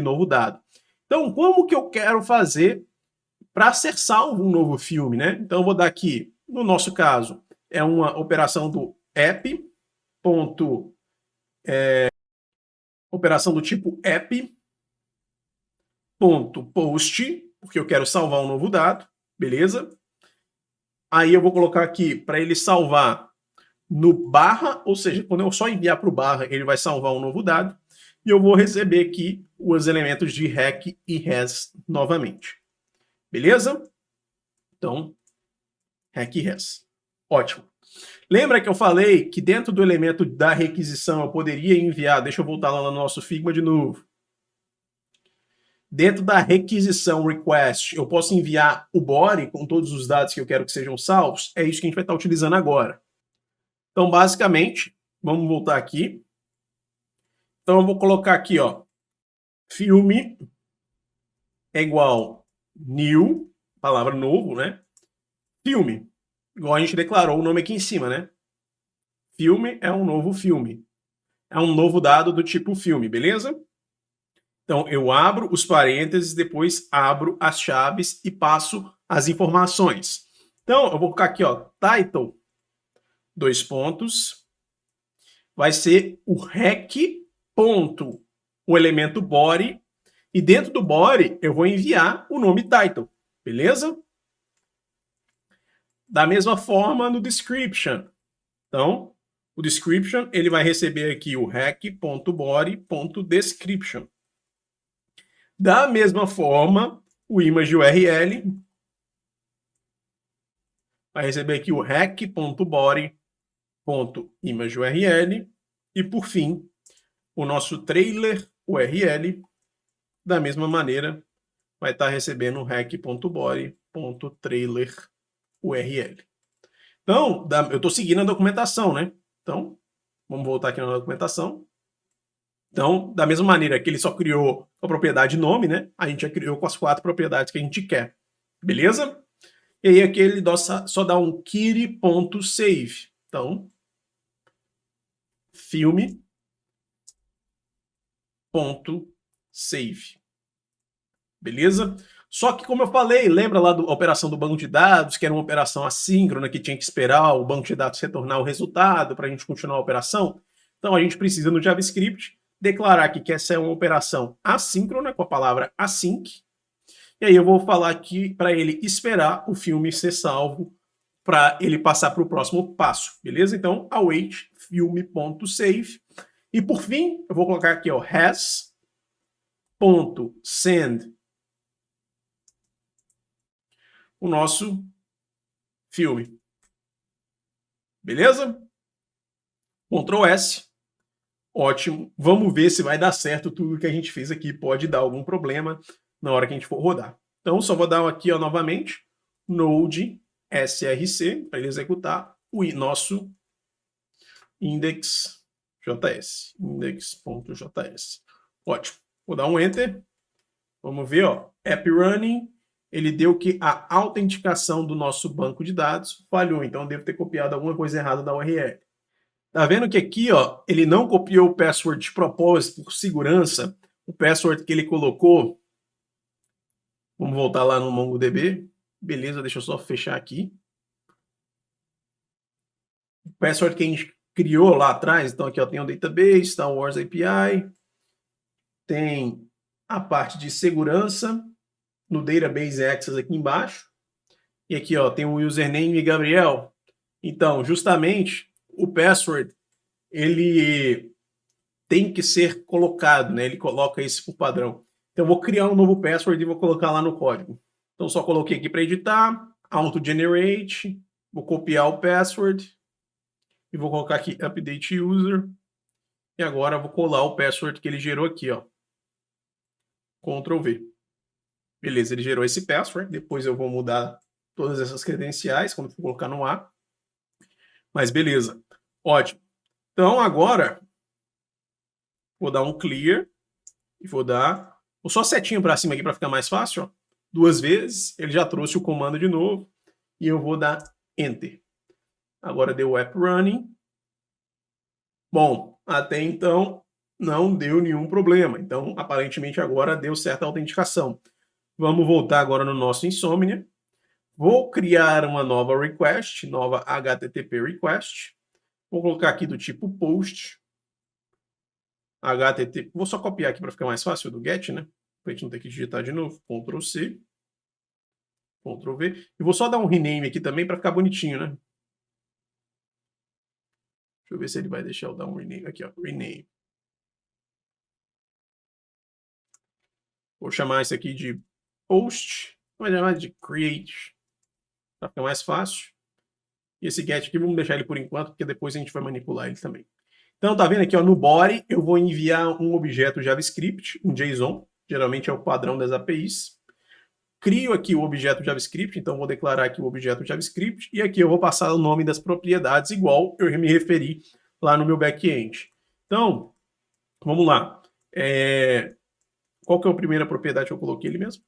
novo dado. Então, como que eu quero fazer para ser salvo um novo filme, né? Então, eu vou dar aqui, no nosso caso, é uma operação do app, operação do tipo app, post, porque eu quero salvar um novo dado, beleza? Aí eu vou colocar aqui para ele salvar no barra, ou seja, quando eu só enviar para o barra, ele vai salvar um novo dado, e eu vou receber aqui os elementos de rec e res novamente. Beleza? Então, rec e res. Ótimo. Lembra que eu falei que dentro do elemento da requisição eu poderia enviar, deixa eu voltar lá no nosso Figma de novo. Dentro da requisição request, eu posso enviar o body com todos os dados que eu quero que sejam salvos. É isso que a gente vai estar utilizando agora. Então, basicamente, vamos voltar aqui. Então, eu vou colocar aqui, ó, filme é igual new, palavra novo, né? Filme, igual a gente declarou o nome aqui em cima, né? Filme é um novo filme. É um novo dado do tipo filme, beleza? Então, eu abro os parênteses, depois abro as chaves e passo as informações. Então, eu vou colocar aqui, ó, title, dois pontos, vai ser o rec, ponto, o elemento body, e dentro do body eu vou enviar o nome title, beleza? Da mesma forma no description. Então, o description, ele vai receber aqui o rec.body.description. Da mesma forma, o image URL vai receber aqui o rec.body.imageURL e, por fim, o nosso trailer URL, da mesma maneira, vai estar recebendo o rec.body.trailerURL. Então, eu estou seguindo a documentação, né? Então, vamos voltar aqui na documentação. Então, da mesma maneira que ele só criou a propriedade nome, né? A gente já criou com as 4 propriedades que a gente quer. Beleza? E aí aqui ele só dá um kitty.save. Então, filme.save. Beleza? Só que, como eu falei, lembra lá da operação do banco de dados, que era uma operação assíncrona, que tinha que esperar o banco de dados retornar o resultado para a gente continuar a operação? Então, a gente precisa no JavaScript declarar aqui que essa é uma operação assíncrona, com a palavra async. E aí eu vou falar aqui para ele esperar o filme ser salvo para ele passar para o próximo passo, beleza? Então, await filme.save. E por fim, eu vou colocar aqui, ó, has.send o nosso filme. Beleza? Ctrl S. Ótimo. Vamos ver se vai dar certo tudo que a gente fez aqui. Pode dar algum problema na hora que a gente for rodar. Então, só vou dar aqui, ó, novamente, Node src, para ele executar o nosso index.js. Index.js. Ótimo. Vou dar um Enter. Vamos ver, ó. App running. Ele deu que a autenticação do nosso banco de dados falhou. Então, eu devo ter copiado alguma coisa errada da URL. Tá vendo que aqui, ó, ele não copiou o password de propósito por segurança. O password que ele colocou. Vamos voltar lá no MongoDB. Beleza, deixa eu só fechar aqui. O password que a gente criou lá atrás. Então aqui, ó, tem o database, Star Wars API. Tem a parte de segurança no Database Access aqui embaixo. E aqui, ó, tem o username Gabriel. Então, justamente, o password, ele tem que ser colocado, né? Ele coloca isso por padrão. Então, eu vou criar um novo password e vou colocar lá no código. Então, só coloquei aqui para editar, auto-generate, vou copiar o password e vou colocar aqui update user. E agora eu vou colar o password que ele gerou aqui, ó. Ctrl V. Beleza, ele gerou esse password. Depois eu vou mudar todas essas credenciais quando for colocar no ar. Mas beleza. Ótimo. Então agora vou dar um clear e vou só setinho para cima aqui para ficar mais fácil, ó. 2 vezes. Ele já trouxe o comando de novo e eu vou dar enter. Agora deu app running. Bom, até então não deu nenhum problema. Então, aparentemente agora deu certa autenticação. Vamos voltar agora no nosso Insomnia. Vou criar uma nova request, nova HTTP request. Vou colocar aqui do tipo post. HTTP. Vou só copiar aqui para ficar mais fácil do get, né? Para a gente não ter que digitar de novo. Ctrl C. Ctrl V. E vou só dar um rename aqui também para ficar bonitinho, né? Deixa eu ver se ele vai deixar eu dar um rename. Aqui, ó. Rename. Vou chamar isso aqui de post. Vou chamar de create. Para ficar mais fácil. E esse get aqui, vamos deixar ele por enquanto, porque depois a gente vai manipular ele também. Então, tá vendo aqui, ó, no body, eu vou enviar um objeto JavaScript, um JSON. Geralmente é o padrão das APIs. Crio aqui o objeto JavaScript, então vou declarar aqui o objeto JavaScript. E aqui eu vou passar o nome das propriedades, igual eu me referi lá no meu back-end. Então, vamos lá. Qual que é a primeira propriedade que eu coloquei ali mesmo?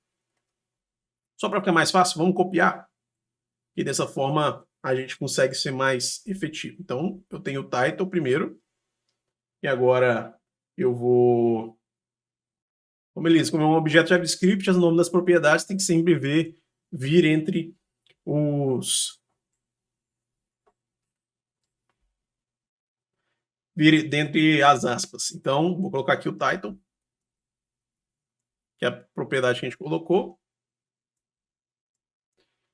Só para ficar mais fácil, vamos copiar. E dessa forma a gente consegue ser mais efetivo. Então, eu tenho o title primeiro. E agora eu vou... Bom, beleza, como é um objeto JavaScript, os nomes das propriedades tem que sempre vir entre vir dentre as aspas. Então, vou colocar aqui o title, que é a propriedade que a gente colocou.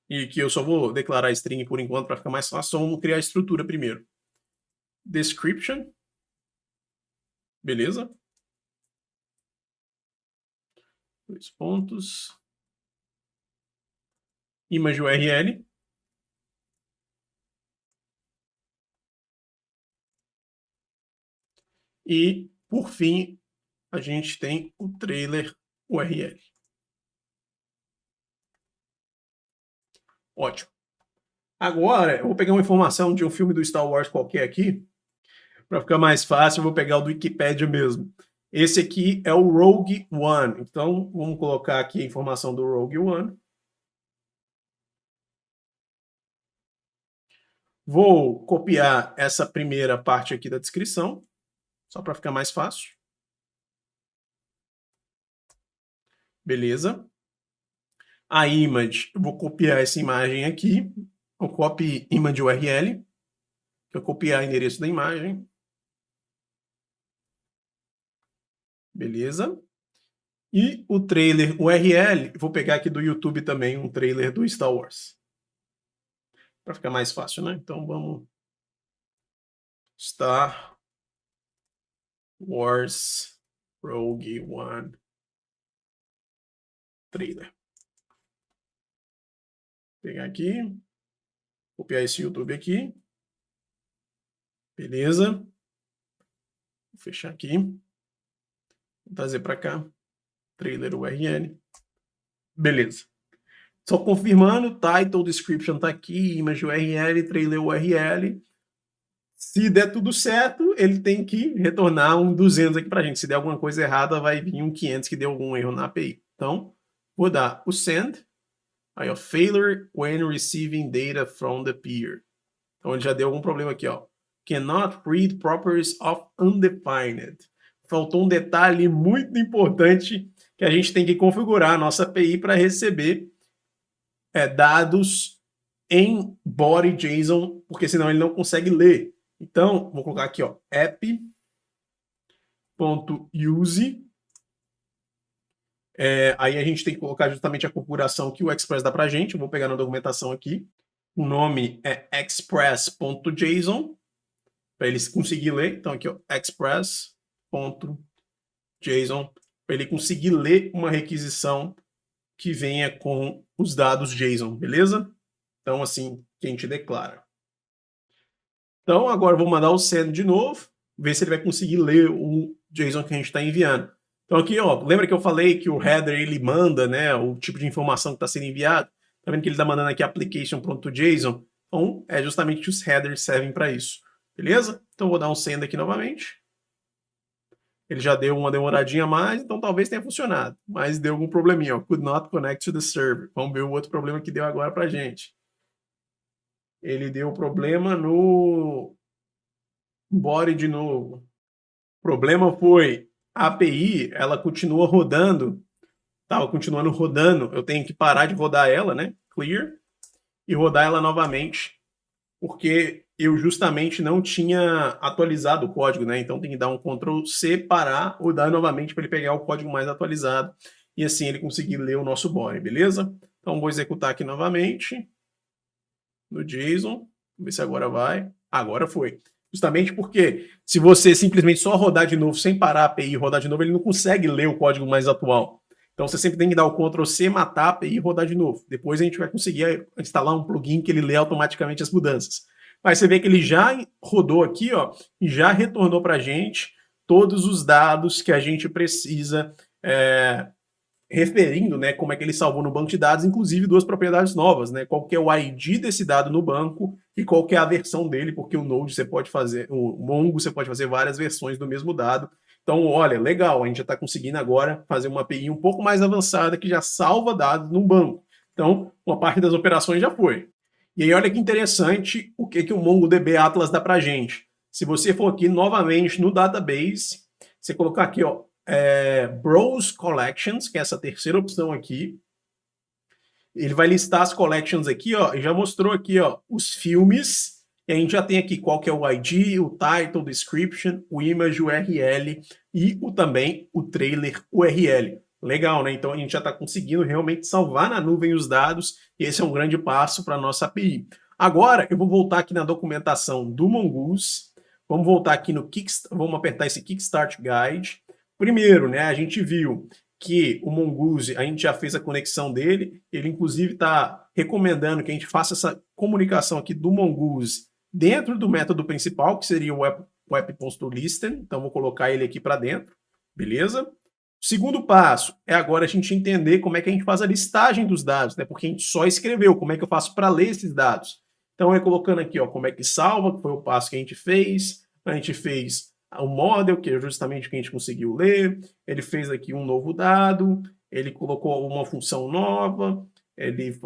E que eu só vou declarar string por enquanto para ficar mais fácil. Vamos criar a estrutura primeiro. Description. Beleza. 2 pontos. Image URL. E, por fim, a gente tem o trailer URL. Ótimo. Agora, eu vou pegar uma informação de um filme do Star Wars qualquer aqui. Para ficar mais fácil, eu vou pegar o do Wikipedia mesmo. Esse aqui é o Rogue One. Então, vamos colocar aqui a informação do Rogue One. Vou copiar essa primeira parte aqui da descrição, só para ficar mais fácil. Beleza. A image, eu vou copiar essa imagem aqui. O copy image URL. Eu copiar o endereço da imagem. beleza? E o trailer URL, vou pegar aqui do YouTube também um trailer do Star Wars. Para ficar mais fácil, né? Então vamos... Star Wars Rogue One trailer. Vou pegar aqui, copiar esse YouTube aqui. Beleza? Vou fechar aqui. Vou trazer para cá. Trailer URL. Beleza. Só confirmando, title, description tá aqui, image URL, trailer URL. Se der tudo certo, ele tem que retornar um 200 aqui pra gente. Se der alguma coisa errada, vai vir um 500 que deu algum erro na API. Então, vou dar o send. Aí, ó, failure when receiving data from the peer. Então, ele já deu algum problema aqui, ó. Cannot read properties of undefined. Faltou um detalhe muito importante que a gente tem que configurar a nossa API para receber dados em body JSON, porque senão ele não consegue ler. Então, vou colocar aqui, ó, app.use. Aí a gente tem que colocar justamente a configuração que o Express dá pra gente. Eu vou pegar na documentação aqui. O nome é express.json, para ele conseguir ler. Então aqui, ó, express.json, para ele conseguir ler uma requisição que venha com os dados JSON, beleza? Então assim que a gente declara. Então agora eu vou mandar o send de novo, ver se ele vai conseguir ler o JSON que a gente está enviando. Então aqui, ó, lembra que eu falei que o header ele manda, né, o tipo de informação que está sendo enviado? Tá vendo que ele está mandando aqui application.json? Então é justamente que os headers servem para isso, beleza? Então vou dar um send aqui novamente. Ele já deu uma demoradinha a mais, então talvez tenha funcionado, mas deu algum probleminha, ó, could not connect to the server. Vamos ver o outro problema que deu agora para gente. Ele deu problema no body de novo. O problema foi a API, ela continua rodando, estava continuando rodando, eu tenho que parar de rodar ela, né, clear, e rodar ela novamente, porque eu justamente não tinha atualizado o código, né, então tem que dar um Ctrl+C, parar, rodar novamente para ele pegar o código mais atualizado, e assim ele conseguir ler o nosso body, beleza? Então vou executar aqui novamente, no JSON, ver se agora vai. Agora foi. Justamente porque se você simplesmente só rodar de novo, sem parar a API e rodar de novo, ele não consegue ler o código mais atual. Então você sempre tem que dar o Ctrl+C, matar a API e rodar de novo. Depois a gente vai conseguir instalar um plugin que ele lê automaticamente as mudanças. Mas você vê que ele já rodou aqui, ó, e já retornou para a gente todos os dados que a gente precisa, referindo, né, como é que ele salvou no banco de dados, inclusive duas propriedades novas, né, qual que é o ID desse dado no banco e qual que é a versão dele, porque o Node você pode fazer, o Mongo você pode fazer várias versões do mesmo dado. Então, olha, legal, a gente já está conseguindo agora fazer uma API um pouco mais avançada que já salva dados num banco. Então, uma parte das operações já foi. E aí, olha que interessante o que o MongoDB Atlas dá para a gente. Se você for aqui novamente no database, você colocar aqui, ó, Browse Collections, que é essa terceira opção aqui. Ele vai listar as collections aqui, ó, e já mostrou aqui, ó, os filmes. E a gente já tem aqui qual que é o ID, o title, description, o image URL e também o trailer URL. Legal, né? Então a gente já está conseguindo realmente salvar na nuvem os dados e esse é um grande passo para a nossa API. Agora eu vou voltar aqui na documentação do Mongoose. Vamos voltar aqui no vamos apertar esse Kickstart Guide. Primeiro, né, a gente viu que o Mongoose, a gente já fez a conexão dele, ele inclusive está recomendando que a gente faça essa comunicação aqui do Mongoose dentro do método principal, que seria o app.listen, então vou colocar ele aqui para dentro, beleza? O segundo passo é agora a gente entender como é que a gente faz a listagem dos dados, né, porque a gente só escreveu, como é que eu faço para ler esses dados? Então é colocando aqui, ó, como é que salva, que foi o passo que a gente fez o model, que é justamente o que a gente conseguiu ler, ele fez aqui um novo dado, ele colocou uma função nova, ele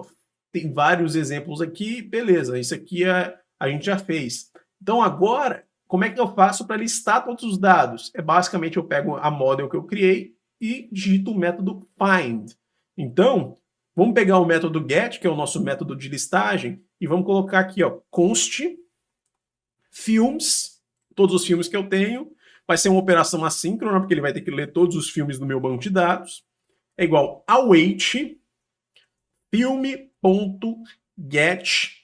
tem vários exemplos aqui, beleza, isso aqui a gente já fez. Então agora, como é que eu faço para listar todos os dados? Basicamente eu pego a model que eu criei e digito o método find. Então, vamos pegar o método get, que é o nosso método de listagem, e vamos colocar aqui, ó, const films, todos os filmes que eu tenho. Vai ser uma operação assíncrona, porque ele vai ter que ler todos os filmes do meu banco de dados. É igual await filme.get,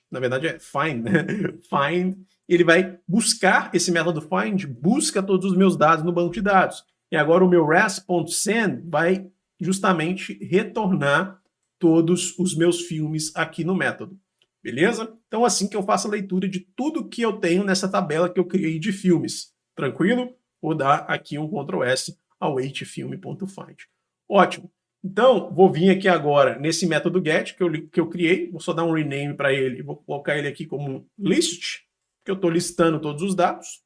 na verdade é find, né? Find, ele vai buscar esse método find, busca todos os meus dados no banco de dados. E agora o meu res.send vai justamente retornar todos os meus filmes aqui no método. Beleza? Então assim que eu faço a leitura de tudo que eu tenho nessa tabela que eu criei de filmes. Tranquilo? Vou dar aqui um Ctrl S await filme.find. Ótimo. Então, vou vir aqui agora nesse método get que eu criei, vou só dar um rename para ele e vou colocar ele aqui como list, que eu estou listando todos os dados.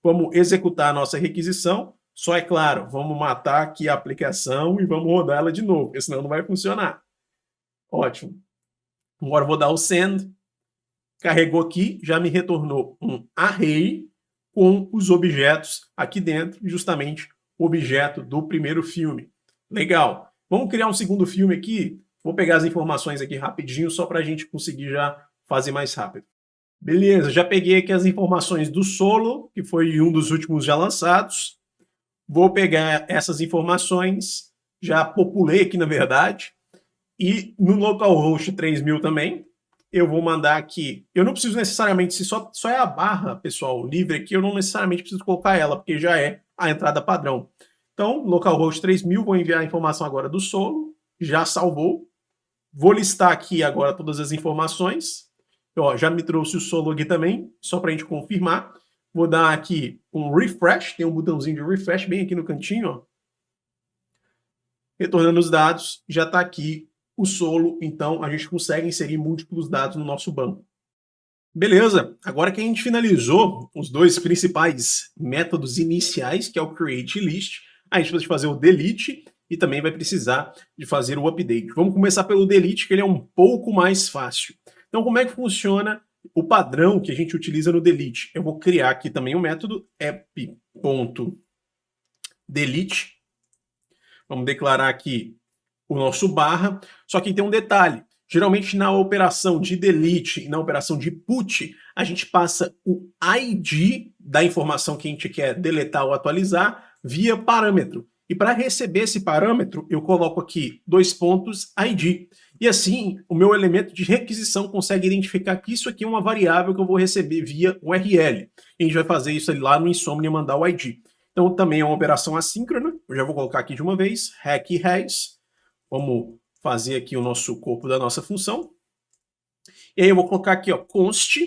Vamos executar a nossa requisição, só é claro, vamos matar aqui a aplicação e vamos rodar ela de novo, porque senão não vai funcionar. Ótimo. Agora eu vou dar o send, carregou aqui, já me retornou um array com os objetos aqui dentro, justamente o objeto do primeiro filme. Legal. Vamos criar um segundo filme aqui. Vou pegar as informações aqui rapidinho, só para a gente conseguir já fazer mais rápido. Beleza, já peguei aqui as informações do Solo, que foi um dos últimos já lançados. Vou pegar essas informações, já populei aqui na verdade, e no localhost 3000 também, eu vou mandar aqui. Eu não preciso necessariamente, se só é a barra, pessoal, livre aqui, eu não necessariamente preciso colocar ela, porque já é a entrada padrão. Então, localhost 3000, vou enviar a informação agora do Solo, já salvou. Vou listar aqui agora todas as informações. Ó, já me trouxe o Solo aqui também, só para a gente confirmar. Vou dar aqui um refresh, tem um botãozinho de refresh bem aqui no cantinho, ó. Retornando os dados, já está aqui o Solo, então a gente consegue inserir múltiplos dados no nosso banco. Beleza, agora que a gente finalizou os dois principais métodos iniciais, que é o create e list, a gente precisa fazer o delete e também vai precisar de fazer o update. Vamos começar pelo delete, que ele é um pouco mais fácil. Então, como é que funciona o padrão que a gente utiliza no delete? Eu vou criar aqui também um método app.delete. Vamos declarar aqui o nosso barra, só que tem um detalhe. Geralmente na operação de delete e na operação de put, a gente passa o ID da informação que a gente quer deletar ou atualizar via parâmetro. E para receber esse parâmetro, eu coloco aqui $ID. E assim, o meu elemento de requisição consegue identificar que isso aqui é uma variável que eu vou receber via URL. E a gente vai fazer isso lá no Insomnia e mandar o ID. Então também é uma operação assíncrona. Eu já vou colocar aqui de uma vez, res. Vamos fazer aqui o nosso corpo da nossa função. E aí eu vou colocar aqui, ó, const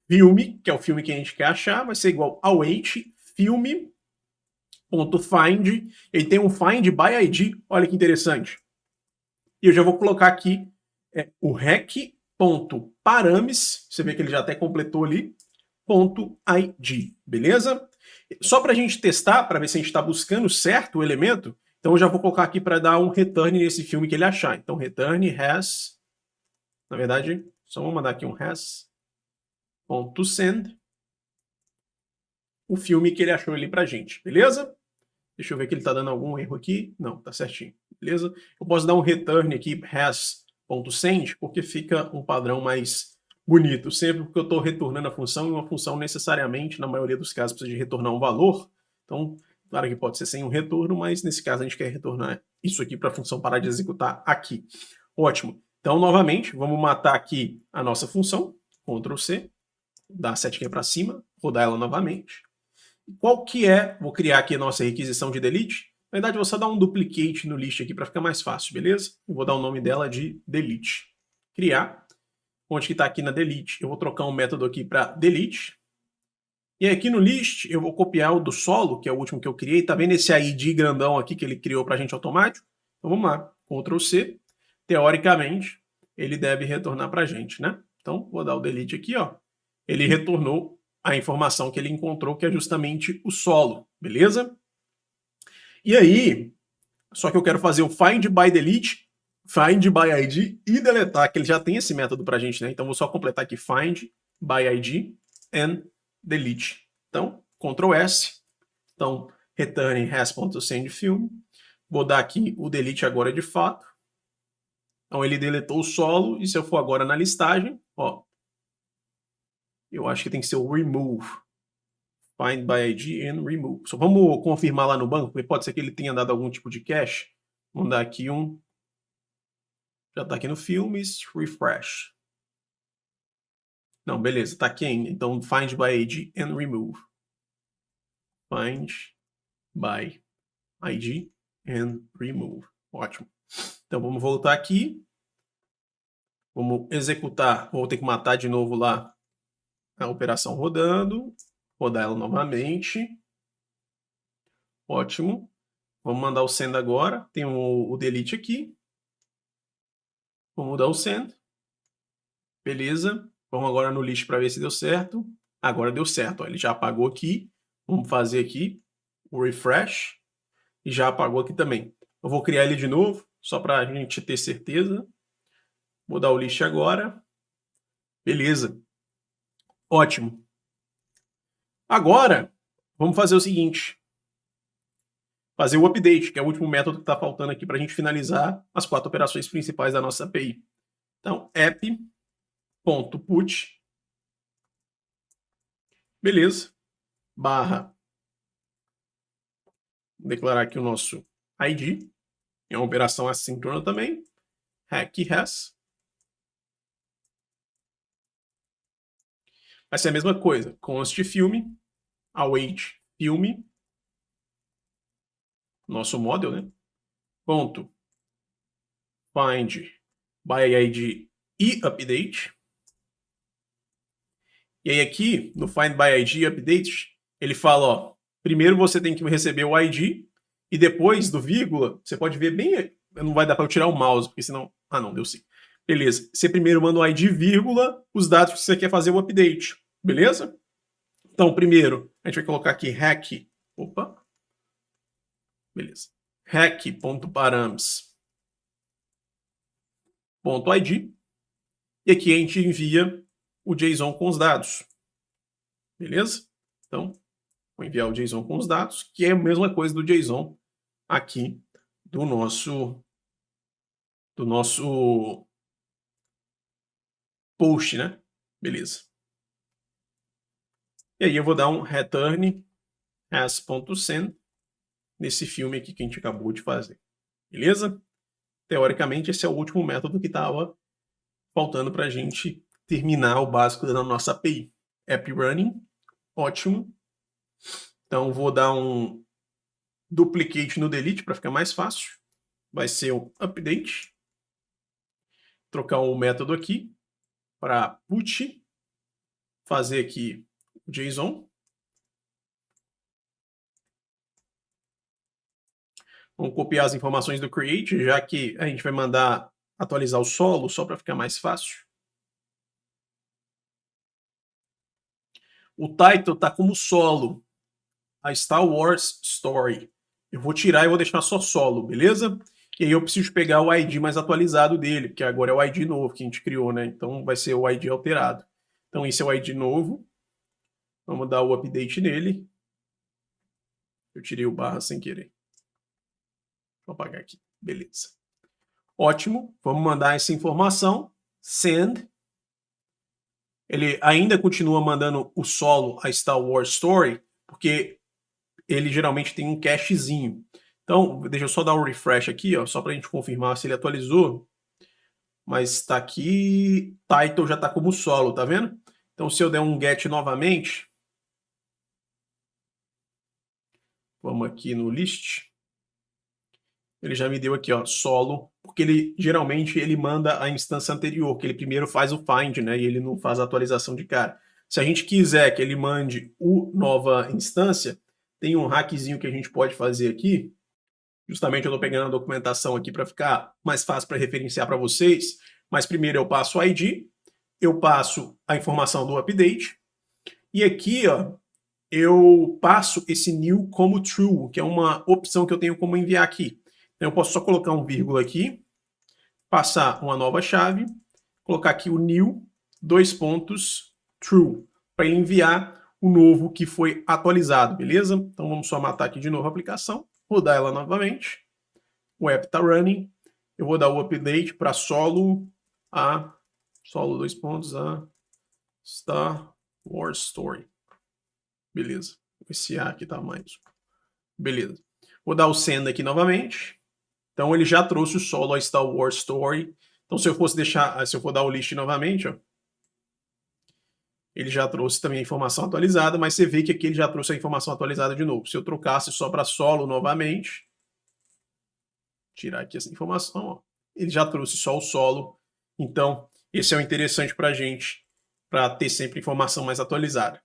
filme, que é o filme que a gente quer achar, vai ser igual await filme.find. Ele tem um find by ID, olha que interessante. E eu já vou colocar aqui o rec.parames, você vê que ele já até completou ali, .id, beleza? Só para a gente testar, para ver se a gente está buscando certo o elemento, então eu já vou colocar aqui para dar um return nesse filme que ele achar. Então return has, na verdade, só vou mandar aqui um has.send, o filme que ele achou ali para a gente, beleza? Deixa eu ver que ele está dando algum erro aqui. Não, tá certinho, beleza? Eu posso dar um return aqui, has.send, porque fica um padrão mais bonito. Sempre que eu estou retornando a função, e uma função necessariamente, na maioria dos casos, precisa de retornar um valor. Então, claro que pode ser sem um retorno, mas nesse caso a gente quer retornar isso aqui para a função parar de executar aqui. Ótimo. Então, novamente, vamos matar aqui a nossa função. Ctrl C, dar a setinha para cima, rodar ela novamente. Qual que é? Vou criar aqui a nossa requisição de delete. Na verdade, eu vou só dar um duplicate no list aqui para ficar mais fácil, beleza? Eu vou dar o nome dela de delete. Criar. Onde que está aqui na delete? Eu vou trocar um método aqui para delete. E aqui no list, eu vou copiar o do solo, que é o último que eu criei. Tá vendo esse ID grandão aqui que ele criou para a gente automático? Então vamos lá. Ctrl C. Teoricamente, ele deve retornar para a gente, né? Então, vou dar o delete aqui, ó. Ele retornou a informação que ele encontrou, que é justamente o solo, beleza? E aí, só que eu quero fazer o find by delete, find by ID e deletar, que ele já tem esse método pra gente, né? Então vou só completar aqui find by ID and delete. Então, Ctrl S. Então, return has.sendFilm. Vou dar aqui o delete agora de fato. Então ele deletou o solo, e se eu for agora na listagem, ó, eu acho que tem que ser o remove. Find by ID and remove. Só vamos confirmar lá no banco, porque pode ser que ele tenha dado algum tipo de cache. Vamos dar aqui um. Já está aqui no Filmes, refresh. Não, beleza, está aqui ainda. Então, find by ID and remove. Find by ID and remove. Ótimo. Então, vamos voltar aqui. Vamos executar. Vou ter que matar de novo lá a operação rodando. Rodar ela novamente. Ótimo. Vamos mandar o send agora. Tem o delete aqui. Vamos dar o send. Beleza. Vamos agora no list para ver se deu certo. Agora deu certo. Ó, ele já apagou aqui. Vamos fazer aqui o refresh. E já apagou aqui também. Eu vou criar ele de novo, só para a gente ter certeza. Vou dar o list agora. Beleza. Ótimo. Agora, vamos fazer o seguinte. Fazer o update, que é o último método que está faltando aqui para a gente finalizar as 4 operações principais da nossa API. Então, app.put. Beleza. Barra. Vou declarar aqui o nosso ID. É uma operação assíncrona também. Hack_has. Vai ser a mesma coisa. Const filme. Await filme. Nosso model, né? Ponto. Find by ID e update. E aí aqui, no Find by ID e update, ele fala, ó, primeiro você tem que receber o ID e depois do vírgula, você pode ver bem, não vai dar para eu tirar o mouse, porque senão, ah não, deu sim. Beleza, você primeiro manda o ID, vírgula, os dados que você quer fazer o update, beleza? Então, primeiro, a gente vai colocar aqui hack, opa, beleza, hack.params.id, e aqui a gente envia o JSON com os dados, beleza? Então, vou enviar o JSON com os dados, que é a mesma coisa do JSON aqui do nosso post, né? Beleza. E aí eu vou dar um return as.send nesse filme aqui que a gente acabou de fazer. Beleza? Teoricamente, esse é o último método que estava faltando para a gente terminar o básico da nossa API. App running, ótimo. Então, vou dar um duplicate no delete para ficar mais fácil. Vai ser o update. Trocar um método aqui para put. Fazer aqui o JSON. Vamos copiar as informações do create, já que a gente vai mandar atualizar o solo, só para ficar mais fácil. O title está como solo, a Star Wars Story. Eu vou tirar e vou deixar só solo, beleza? E aí eu preciso pegar o ID mais atualizado dele, porque agora é o ID novo que a gente criou, né? Então vai ser o ID alterado. Então esse é o ID novo. Vamos dar o update nele. Eu tirei o barra sem querer. Vou apagar aqui. Beleza. Ótimo. Vamos mandar essa informação. Send. Ele ainda continua mandando o solo, a Star Wars Story, porque ele geralmente tem um cachezinho. Então, deixa eu só dar um refresh aqui, ó, só para a gente confirmar se ele atualizou. Mas está aqui, title já está como solo, tá vendo? Então, se eu der um get novamente, vamos aqui no list, ele já me deu aqui, ó, solo, porque ele geralmente ele manda a instância anterior, que ele primeiro faz o find, né, e ele não faz a atualização de cara. Se a gente quiser que ele mande o nova instância, tem um hackzinho que a gente pode fazer aqui. Justamente eu estou pegando a documentação aqui para ficar mais fácil para referenciar para vocês, mas primeiro eu passo o ID, eu passo a informação do update, e aqui, ó, eu passo esse new como true, que é uma opção que eu tenho como enviar aqui. Então eu posso só colocar um vírgula aqui, passar uma nova chave, colocar aqui o new, true, para ele enviar o novo que foi atualizado, beleza? Então vamos só matar aqui de novo a aplicação, rodar ela novamente, o app está running, eu vou dar o update para solo a Star Wars Story. Beleza. Esse A aqui tá mais. Beleza. Vou dar o send aqui novamente. Então ele já trouxe o solo a Star Wars Story. Então se eu for dar o list novamente, ó, ele já trouxe também a informação atualizada, mas você vê que aqui ele já trouxe a informação atualizada de novo. Se eu trocasse só para solo novamente, tirar aqui essa informação, ó, ele já trouxe só o solo. Então esse é o interessante para a gente, para ter sempre informação mais atualizada.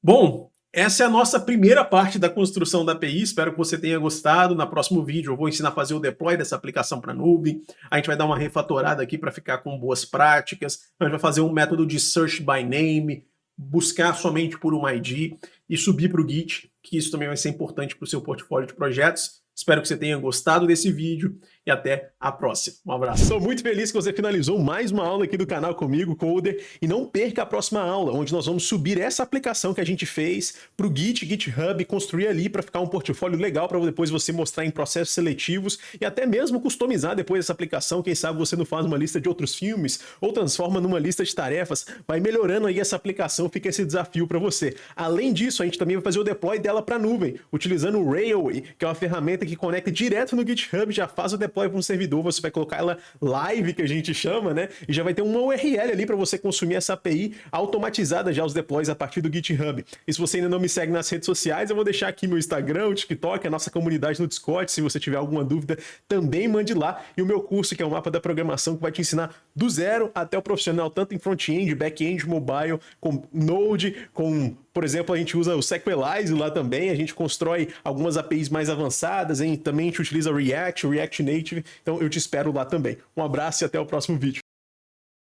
Bom, essa é a nossa primeira parte da construção da API, espero que você tenha gostado. No próximo vídeo eu vou ensinar a fazer o deploy dessa aplicação para a nuvem, a gente vai dar uma refatorada aqui para ficar com boas práticas, a gente vai fazer um método de search by name, buscar somente por um ID e subir para o Git, que isso também vai ser importante para o seu portfólio de projetos. Espero que você tenha gostado desse vídeo e até a próxima. Um abraço. Estou muito feliz que você finalizou mais uma aula aqui do canal comigo, Coder, e não perca a próxima aula, onde nós vamos subir essa aplicação que a gente fez para o GitHub, construir ali para ficar um portfólio legal para depois você mostrar em processos seletivos e até mesmo customizar depois essa aplicação. Quem sabe você não faz uma lista de outros filmes ou transforma numa lista de tarefas, vai melhorando aí essa aplicação, fica esse desafio para você. Além disso, a gente também vai fazer o deploy dela para a nuvem, utilizando o Railway, que é uma ferramenta que conecta direto no GitHub, já faz o deploy para um servidor, você vai colocar ela live, que a gente chama, né? E já vai ter uma URL ali para você consumir essa API automatizada já, os deploys a partir do GitHub. E se você ainda não me segue nas redes sociais, eu vou deixar aqui meu Instagram, o TikTok, a nossa comunidade no Discord. Se você tiver alguma dúvida, também mande lá. E o meu curso, que é o Mapa da Programação, que vai te ensinar do zero até o profissional, tanto em front-end, back-end, mobile, com Node, por exemplo, a gente usa o Sequelize lá também, a gente constrói algumas APIs mais avançadas, hein? Também a gente utiliza React Native, então eu te espero lá também. Um abraço e até o próximo vídeo.